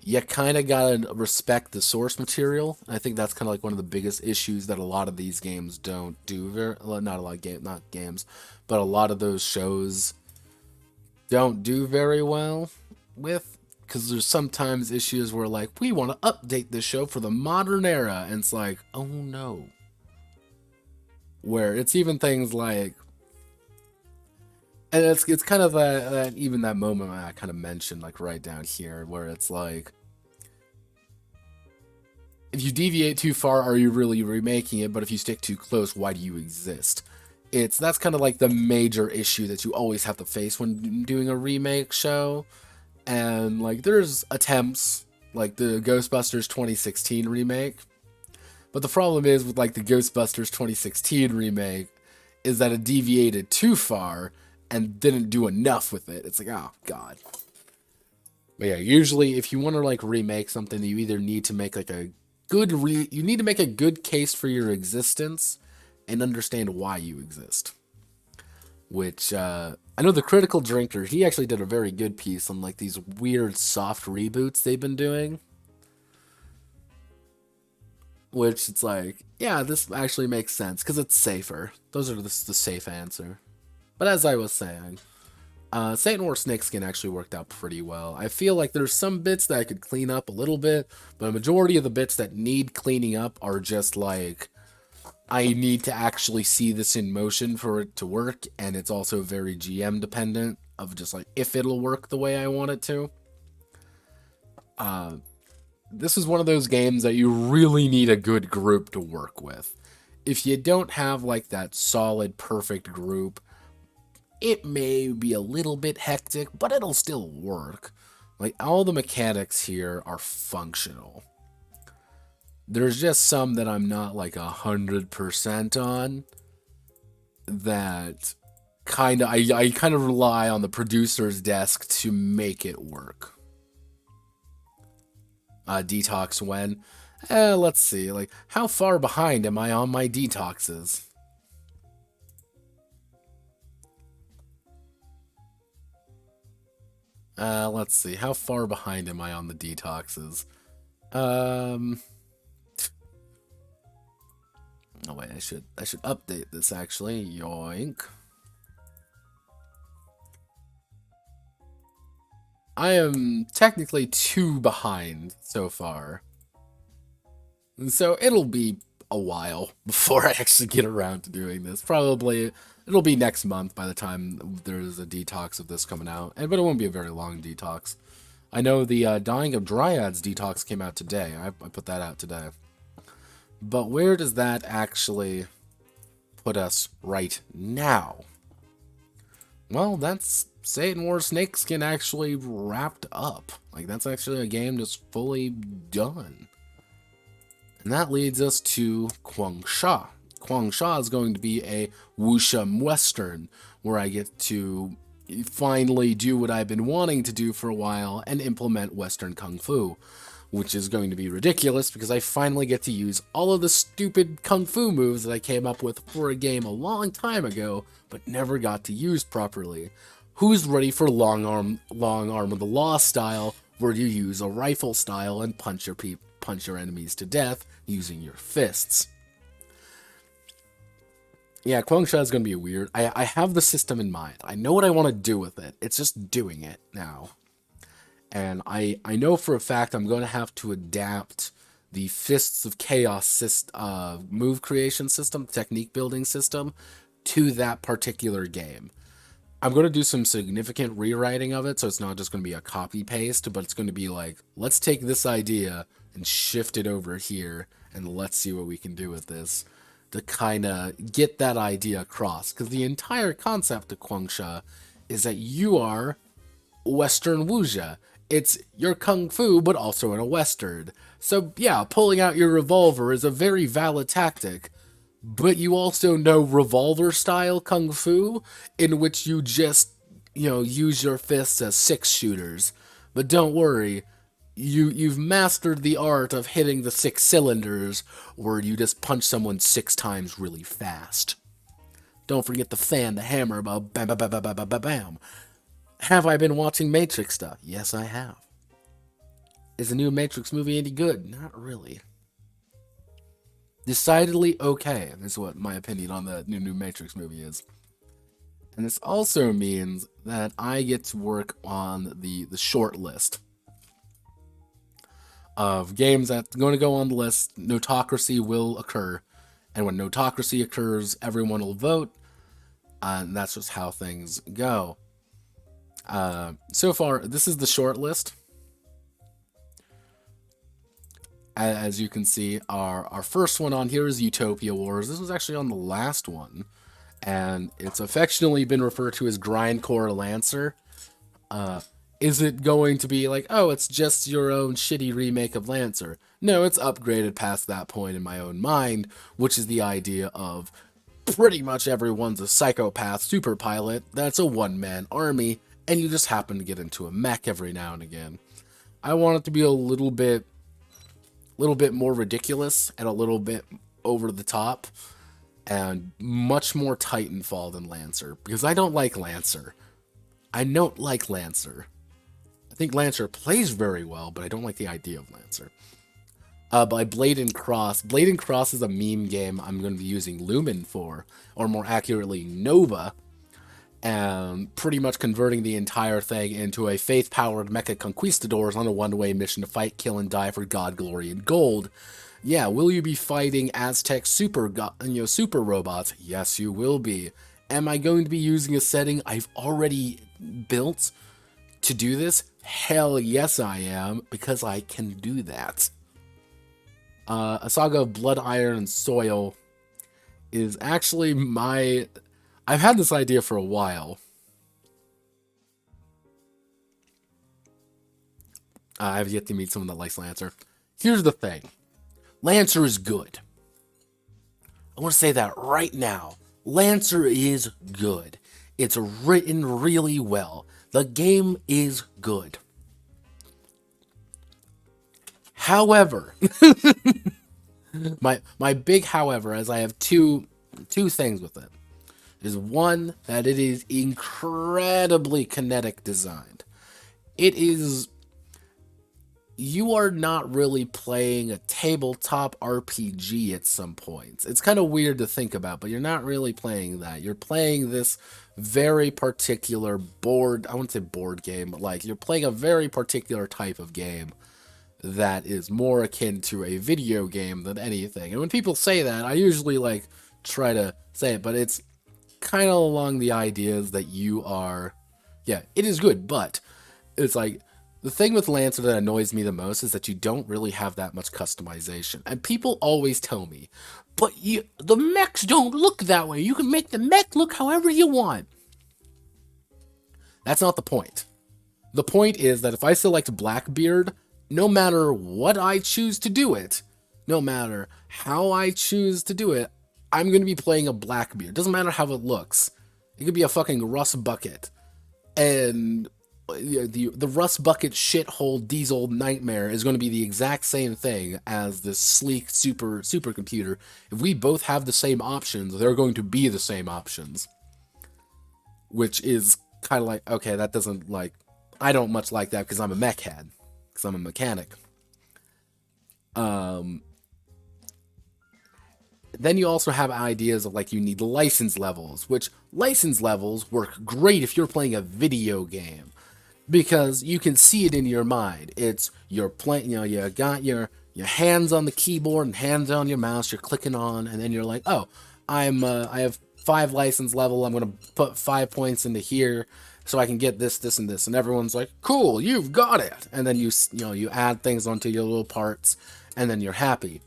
you kind of gotta respect the source material. I think that's kind of like one of the biggest issues that a lot of these games don't do not games, but a lot of those shows don't do very well with. Because there's sometimes issues where, like, we want to update this show for the modern era, and it's like, oh no. Where it's even things like, and it's kind of even that moment I kind of mentioned, like right down here, where it's like, if you deviate too far, are you really remaking it? But if you stick too close, why do you exist? That's kind of like the major issue that you always have to face when doing a remake show. And like there's attempts like the Ghostbusters 2016 remake. But the problem is with like the Ghostbusters 2016 remake is that it deviated too far and didn't do enough with it. It's like, oh god. But yeah, usually if you want to like remake something, you either need to make like a you need to make a good case for your existence and understand why you exist. Which I know the Critical Drinker, he actually did a very good piece on like these weird soft reboots they've been doing. Which it's like, yeah, this actually makes sense because it's safer. Those are the safe answer. But as I was saying, Satan Wore Snakeskin actually worked out pretty well. I feel like there's some bits that I could clean up a little bit, but a majority of the bits that need cleaning up are just like, I need to actually see this in motion for it to work, and it's also very GM dependent of just like if it'll work the way I want it to. This is one of those games that you really need a good group to work with. If you don't have like that solid, perfect group, it may be a little bit hectic, but it'll still work. Like all the mechanics here are functional. There's just some that I'm not like 100% on that I kind of rely on the producer's desk to make it work. Detox when? Let's see, like how far behind am I on my detoxes? Let's see, how far behind am I on the detoxes? Oh wait, I should update this actually. Yoink. I am technically 2 behind so far. And so it'll be a while before I actually get around to doing this. Probably it'll be next month by the time there's a detox of this coming out. But it won't be a very long detox. I know the Dying of Dryads detox came out today. I put that out today. But where does that actually put us right now? Well, that's Satan Wore Snakeskin actually wrapped up. Like, that's actually a game just fully done. And that leads us to Kwangsha. Kwangsha is going to be a wuxia western, where I get to finally do what I've been wanting to do for a while and implement Western Kung Fu. Which is going to be ridiculous because I finally get to use all of the stupid Kung Fu moves that I came up with for a game a long time ago, but never got to use properly. Who's ready for long arm of the law style, where you use a rifle style and punch your enemies to death using your fists? Yeah, Kwangsha is going to be weird. I have the system in mind. I know what I want to do with it. It's just doing it now. And I know for a fact I'm going to have to adapt the Fists of Chaos move creation system, technique building system, to that particular game. I'm going to do some significant rewriting of it, so it's not just going to be a copy-paste, but it's going to be like, let's take this idea and shift it over here, and let's see what we can do with this to kind of get that idea across. Because the entire concept of Kwangsha is that you are Western wuxia. It's your kung fu, but also in a western. So yeah, pulling out your revolver is a very valid tactic, but you also know revolver-style kung fu, in which you just, use your fists as 6-shooters. But don't worry, you've mastered the art of hitting the 6 cylinders, where you just punch someone 6 times really fast. Don't forget to fan the hammer about bam bam bam bam bam bam bam. Have I been watching Matrix stuff? Yes, I have. Is the new Matrix movie any good? Not really. Decidedly okay, is what my opinion on the new Matrix movie is. And this also means that I get to work on the short list of games that's going to go on the list. Notocracy will occur. And when Notocracy occurs, everyone will vote. And that's just how things go. So far, this is the short list. As you can see, our first one on here is Utopia Wars. This was actually on the last one. And it's affectionately been referred to as Grindcore Lancer. Is it going to be like, oh, it's just your own shitty remake of Lancer? No, it's upgraded past that point in my own mind, which is the idea of pretty much everyone's a psychopath super pilot that's a one-man army, and you just happen to get into a mech every now and again. I want it to be a little bit more ridiculous and a little bit over the top, and much more Titanfall than Lancer, because I don't like Lancer. I don't like Lancer. I think Lancer plays very well, but I don't like the idea of Lancer. By Blade and Cross. Blade and Cross is a meme game I'm going to be using Lumen for, or more accurately, Nova, and pretty much converting the entire thing into a faith-powered mecha conquistadors on a one-way mission to fight, kill, and die for God, glory, and gold. Yeah, will you be fighting Aztec super robots? Yes, you will be. Am I going to be using a setting I've already built to do this? Hell yes I am, because I can do that. A Saga of Blood, Iron, and Soil is actually I've had this idea for a while. I've yet to meet someone that likes Lancer. Here's the thing. Lancer is good. I want to say that right now. Lancer is good. It's written really well. The game is good. However, my big however, as I have two things with it, is one, that it is incredibly kinetic designed. You are not really playing a tabletop RPG at some points. It's kind of weird to think about, but you're not really playing that. You're playing this very particular I wouldn't say board game, but like you're playing a very particular type of game that is more akin to a video game than anything. And when people say that, I usually like try to say it, but it's kind of along the ideas that it is good, but it's like, the thing with Lancer that annoys me the most is that you don't really have that much customization. And people always tell me, but the mechs don't look that way. You can make the mech look however you want. That's not the point. The point is that if I select Blackbeard, no matter what I choose to do it, no matter how I choose to do it, I'm going to be playing a Blackbeard. Doesn't matter how it looks. It could be a fucking rust bucket. And the rust bucket shithole diesel nightmare is going to be the exact same thing as this sleek supercomputer. If we both have the same options, they're going to be the same options. Which is kind of like, okay, that doesn't like... I don't much like that because I'm a mech head. Because I'm a mechanic. Then you also have ideas of like you need license levels, which license levels work great if you're playing a video game, because you can see it in your mind. It's you're playing, you got your hands on the keyboard and hands on your mouse, you're clicking on, and then you're like, oh, I have 5 license level, I'm gonna put 5 points into here so I can get this, this, and this, and everyone's like, cool, you've got it, and then you add things onto your little parts, and then you're happy.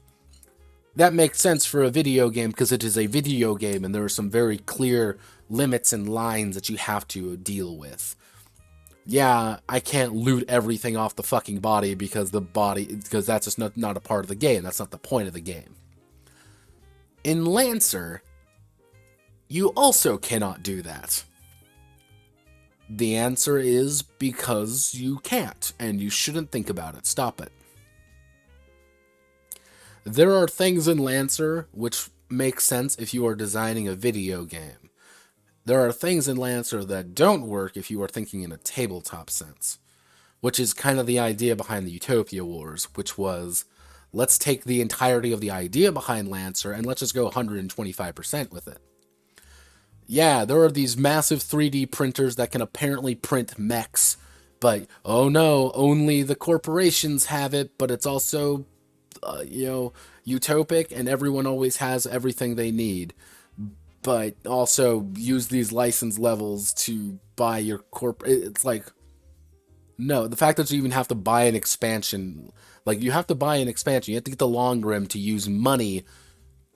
That makes sense for a video game because it is a video game and there are some very clear limits and lines that you have to deal with. Yeah, I can't loot everything off the fucking body because that's just not a part of the game. That's not the point of the game. In Lancer, you also cannot do that. The answer is because you can't, and you shouldn't think about it. Stop it. There are things in Lancer which make sense if you are designing a video game. There are things in Lancer that don't work if you are thinking in a tabletop sense, which is kind of the idea behind the Utopia Wars, which was, let's take the entirety of the idea behind Lancer and let's just go 125% with it. Yeah, there are these massive 3D printers that can apparently print mechs But oh no, only the corporations have it, but it's also utopic, and everyone always has everything they need. But also use these license levels to buy your corp. It's like, no, the fact that you even have to buy an expansion, like you have to buy an expansion, you have to get the long rim to use money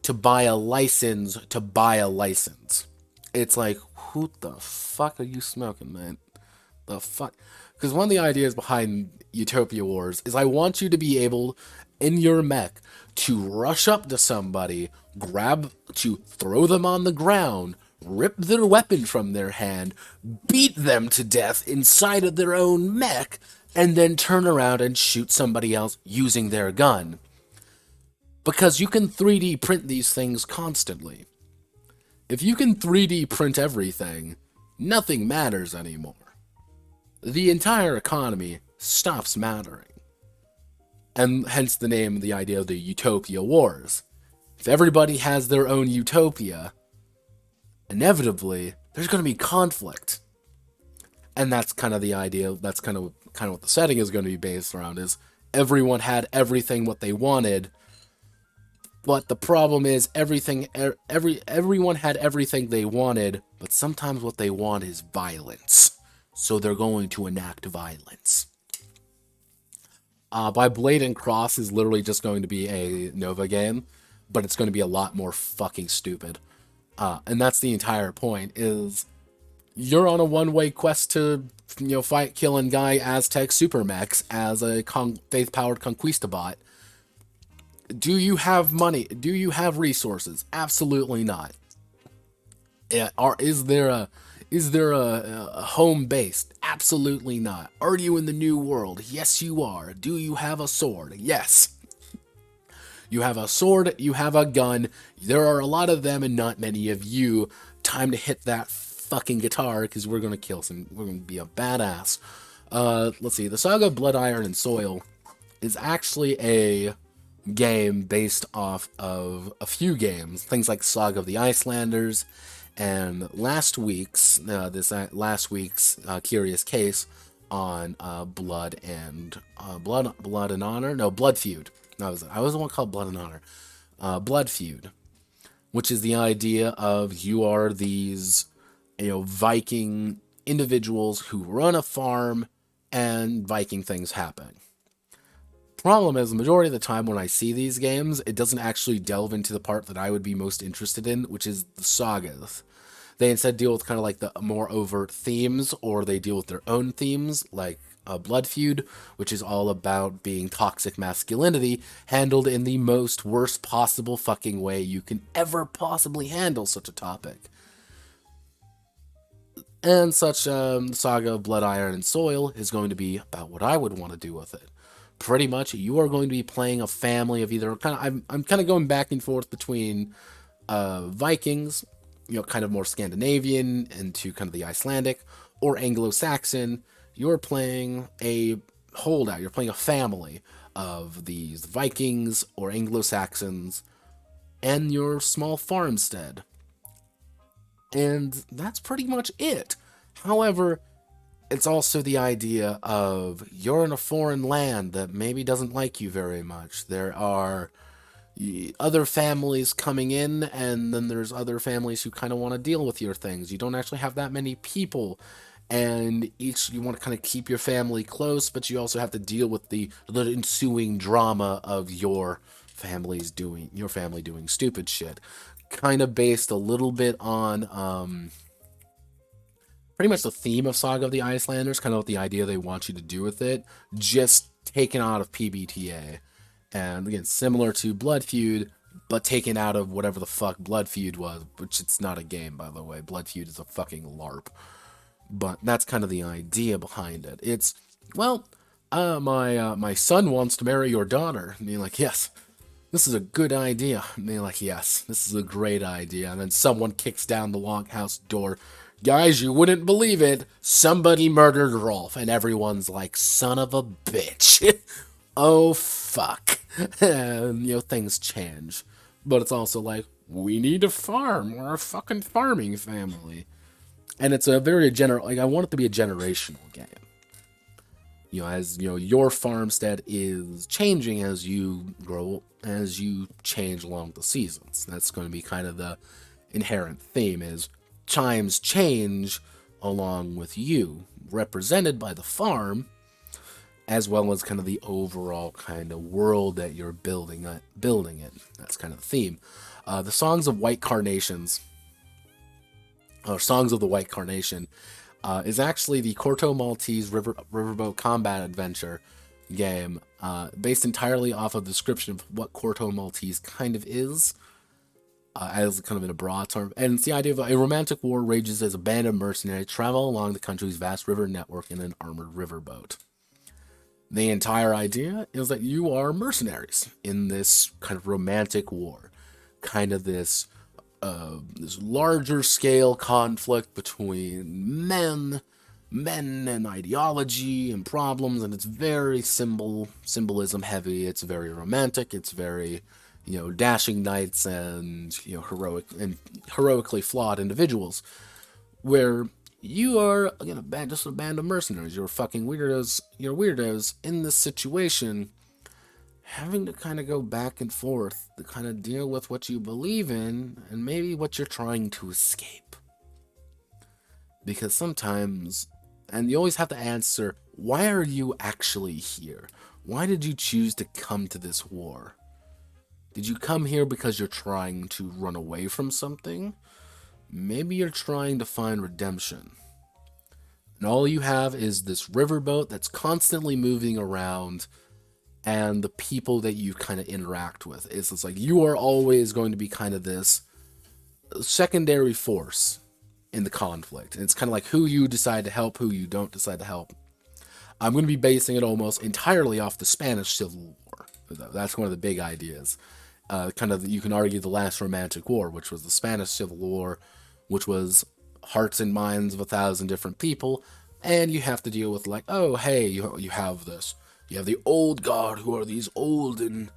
to buy a license to buy a license. It's like, who the fuck are you smoking, man? The fuck? Because one of the ideas behind Utopia Wars is I want you to be able, in your mech, to rush up to somebody, to throw them on the ground, rip their weapon from their hand, beat them to death inside of their own mech, and then turn around and shoot somebody else using their gun. Because you can 3D print these things constantly. If you can 3D print everything, nothing matters anymore. The entire economy stops mattering. And hence the name, the idea of the Utopia Wars. If everybody has their own utopia, inevitably, there's going to be conflict. And that's kind of the idea, that's kind of what the setting is going to be based around, is everyone had everything what they wanted, but the problem is everyone had everything they wanted, but sometimes what they want is violence. So they're going to enact violence. By Blade and Cross is literally just going to be a Nova game, but it's going to be a lot more fucking stupid. And that's the entire point, is you're on a one-way quest to, fight, kill, and guy Aztec super mechs as a faith-powered Conquistabot. Do you have money? Do you have resources? Absolutely not. Is there a home base? Absolutely not. Are you in the new world? Yes, you are. Do you have a sword? Yes. You have a sword, you have a gun. There are a lot of them and not many of you. Time to hit that fucking guitar, because we're gonna we're gonna be a badass. Let's see. The Saga of Blood, Iron, and Soil is actually a game based off of a few games, things like Saga of the Icelanders, and last week's Curious Case on Blood and Honor. No, Blood Feud. I was the one called Blood and Honor. Blood Feud, which is the idea of you are these Viking individuals who run a farm and Viking things happen. Problem is, the majority of the time when I see these games, it doesn't actually delve into the part that I would be most interested in, which is the sagas. They instead deal with kind of like the more overt themes, or they deal with their own themes, like Blood Feud, which is all about being toxic masculinity, handled in the most worst possible fucking way you can ever possibly handle such a topic. And such Saga of Blood, Iron, and Soil is going to be about what I would want to do with it. Pretty much, you are going to be playing a family of either kind of. I'm kind of going back and forth between Vikings, kind of more Scandinavian, into kind of the Icelandic, or Anglo-Saxon. You're playing a holdout. You're playing a family of these Vikings or Anglo-Saxons, and your small farmstead. And that's pretty much it. However, it's also the idea of you're in a foreign land that maybe doesn't like you very much. There are other families coming in, and then there's other families who kind of want to deal with your things. You don't actually have that many people, and you want to kind of keep your family close, but you also have to deal with the ensuing drama of your family doing stupid shit. Kind of based a little bit on pretty much the theme of Saga of the Icelanders, kind of what the idea they want you to do with it, just taken out of PBTA. And again, similar to Blood Feud, but taken out of whatever the fuck Blood Feud was, which it's not a game, by the way. Blood Feud is a fucking LARP. But that's kind of the idea behind it. It's, well, my son wants to marry your daughter. And you're like, yes, this is a good idea. And they're like, yes, this is a great idea. And then someone kicks down the longhouse door. Guys, you wouldn't believe it. Somebody murdered Rolf. And everyone's like, son of a bitch. Oh, fuck. And, things change. But it's also like, we need to farm. We're a fucking farming family. And it's a very I want it to be a generational game. as your farmstead is changing as you grow, as you change along the seasons. That's going to be kind of the inherent theme, is times change along with you, represented by the farm, as well as kind of the overall kind of world that you're building it. That's kind of the theme. The Songs of White Carnations, or Songs of the White Carnation, is actually the Corto Maltese Riverboat Combat Adventure game, based entirely off of the description of what Corto Maltese kind of is, as kind of in a broad term. And it's the idea of a romantic war rages as a band of mercenaries travel along the country's vast river network in an armored riverboat. The entire idea is that you are mercenaries in this kind of romantic war, kind of this larger scale conflict between men and ideology and problems, and it's very symbolism heavy. It's very romantic. It's very, dashing knights and heroically flawed individuals, where you are again just a band of mercenaries. You're fucking weirdos. You're weirdos in this situation, having to kind of go back and forth to kind of deal with what you believe in and maybe what you're trying to escape. Because sometimes, and you always have to answer, why are you actually here? Why did you choose to come to this war? Did you come here because you're trying to run away from something? Maybe you're trying to find redemption. And all you have is this riverboat that's constantly moving around, and the people that you kind of interact with. It's like you are always going to be kind of this secondary force in the conflict. And it's kind of like who you decide to help, who you don't decide to help. I'm going to be basing it almost entirely off the Spanish Civil War. That's one of the big ideas. You can argue the last romantic war, which was the Spanish Civil War, which was hearts and minds of 1,000 different people. And you have to deal with like, oh, hey, you have this. You have the old guard, who are these old and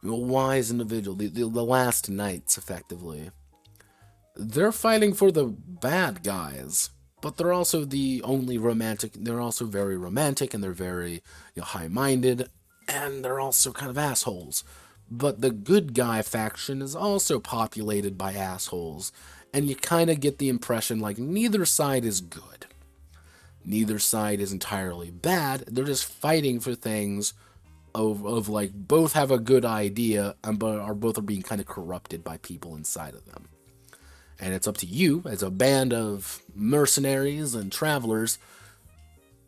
wise individuals, the last knights, effectively. They're fighting for the bad guys, but they're also the only romantic. They're also very romantic, and they're very high-minded, and they're also kind of assholes. But the good guy faction is also populated by assholes, and you kind of get the impression like neither side is good. Neither side is entirely bad. They're just fighting for things of like both have a good idea, but both are being kind of corrupted by people inside of them. And it's up to you as a band of mercenaries and travelers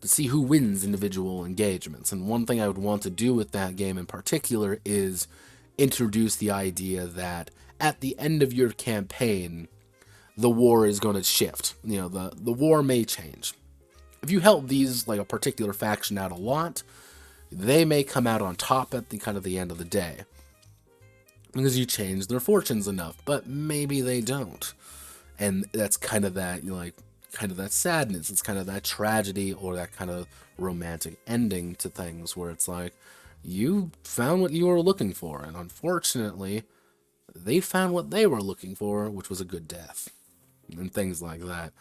to see who wins individual engagements. And one thing I would want to do with that game in particular is introduce the idea that at the end of your campaign, the war is going to shift. The war may change. If you help these, like a particular faction out a lot, they may come out on top at the end of the day. Because you change their fortunes enough, but maybe they don't. And that's kind of that, kind of that sadness. It's kind of that tragedy or that kind of romantic ending to things where it's like, you found what you were looking for. And unfortunately, they found what they were looking for, which was a good death. And things like that.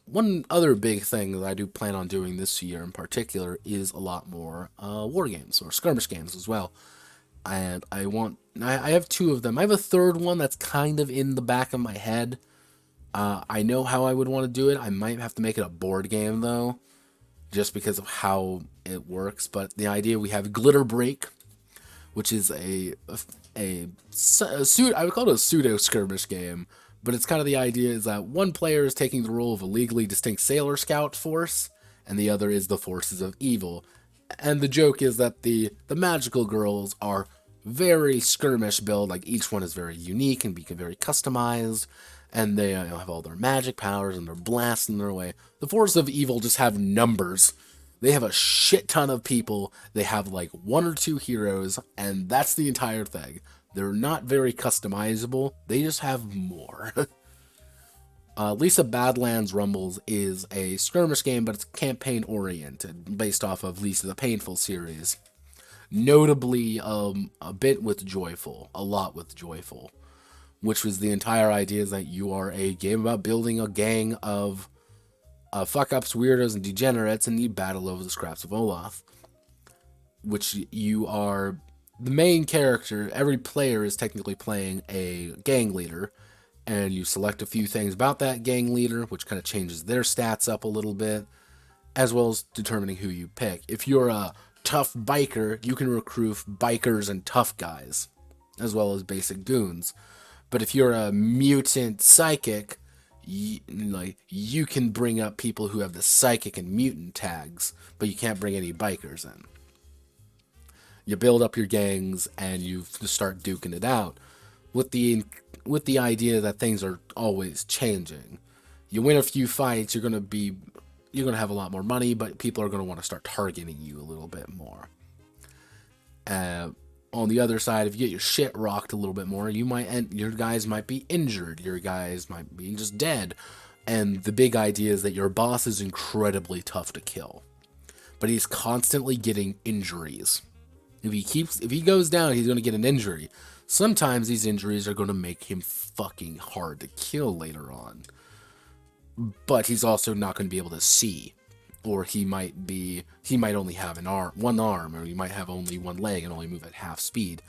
One other big thing that I do plan on doing this year in particular is a lot more war games or skirmish games as well. And I have two of them. I have a third one that's kind of in the back of my head. I know how I would want to do it. I might have to make it a board game though, just because of how it works. But the idea, we have Glitter Break, which is I would call it a pseudo skirmish game. But it's kind of the idea is that one player is taking the role of a legally distinct Sailor Scout force, and the other is the forces of evil. And the joke is that the magical girls are very skirmish build, like each one is very unique and very customized, and they have all their magic powers and they're blasting their way. The forces of evil just have numbers. They have a shit ton of people. They have like one or two heroes, and that's the entire thing. They're not very customizable. They just have more. Lisa Badlands Rumbles is a skirmish game, but it's campaign-oriented, based off of Lisa the Painful series. Notably, a bit with Joyful. A lot with Joyful. Which was the entire idea is that you are a game about building a gang of fuck-ups, weirdos, and degenerates, and you battle over the scraps of Olaf, which you are the main character. Every player is technically playing a gang leader, and you select a few things about that gang leader, which kind of changes their stats up a little bit, as well as determining who you pick. If you're a tough biker, you can recruit bikers and tough guys, as well as basic goons. But if you're a mutant psychic, you can bring up people who have the psychic and mutant tags, but you can't bring any bikers in. You build up your gangs and you start duking it out with the idea that things are always changing. You win a few fights, you're gonna have a lot more money, but people are gonna want to start targeting you a little bit more. On the other side, if you get your shit rocked a little bit more, your guys might be injured, your guys might be just dead, and the big idea is that your boss is incredibly tough to kill, but he's constantly getting injuries. If he goes down, he's going to get an injury. Sometimes these injuries are going to make him fucking hard to kill later on. But he's also not going to be able to see. Or he might only have one arm, or he might have only one leg and only move at half speed.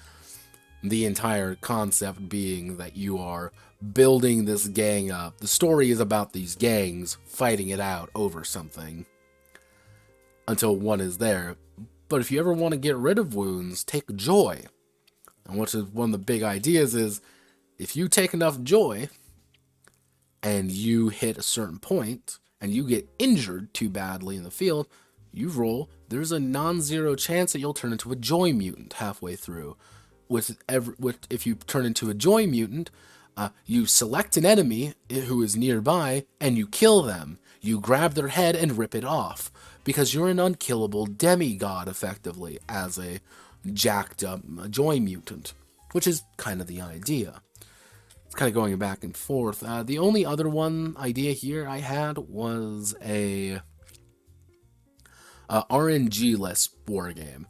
The entire concept being that you are building this gang up. The story is about these gangs fighting it out over something until one is there. But if you ever want to get rid of wounds, take joy. And which is one of the big ideas is, if you take enough joy and you hit a certain point and you get injured too badly in the field, there's a non-zero chance that you'll turn into a joy mutant halfway through. If you turn into a joy mutant, you select an enemy who is nearby and you kill them. You grab their head and rip it off, because you're an unkillable demigod, effectively, as a jacked up joy mutant, which is kind of the idea. It's kind of going back and forth. The only other idea here I had was a RNG-less war game.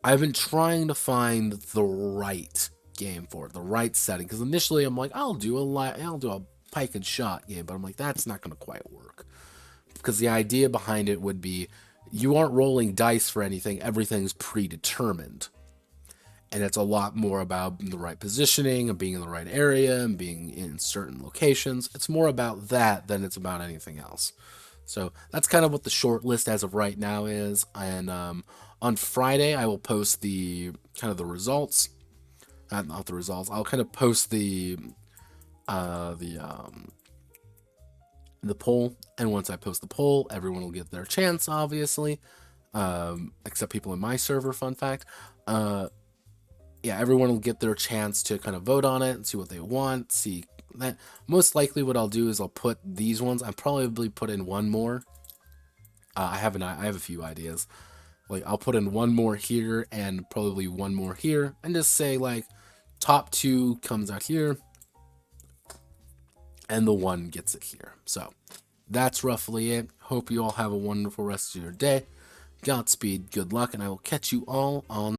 I've been trying to find the right game for it, the right setting, because initially I'm like, I'll do a pike and shot game, but I'm like, that's not going to quite work. Because the idea behind it would be, you aren't rolling dice for anything, everything's predetermined. And it's a lot more about the right positioning, and being in the right area, and being in certain locations. It's more about that than it's about anything else. So that's kind of what the short list as of right now is. And on Friday, I will post the results. Not the results. I'll kind of post the poll, and once I post the poll, everyone will get their chance, obviously, except people in my server. Fun fact. Yeah, everyone will get their chance to kind of vote on it and see what they want. See that. Most likely, what I'll do is I'll put these ones. I'll probably put in one more. I have a few ideas. Like, I'll put in one more here and probably one more here, and just say like, top 2 comes out here, and the 1 gets it here. So that's roughly it. Hope you all have a wonderful rest of your day. Godspeed, good luck, and I will catch you all on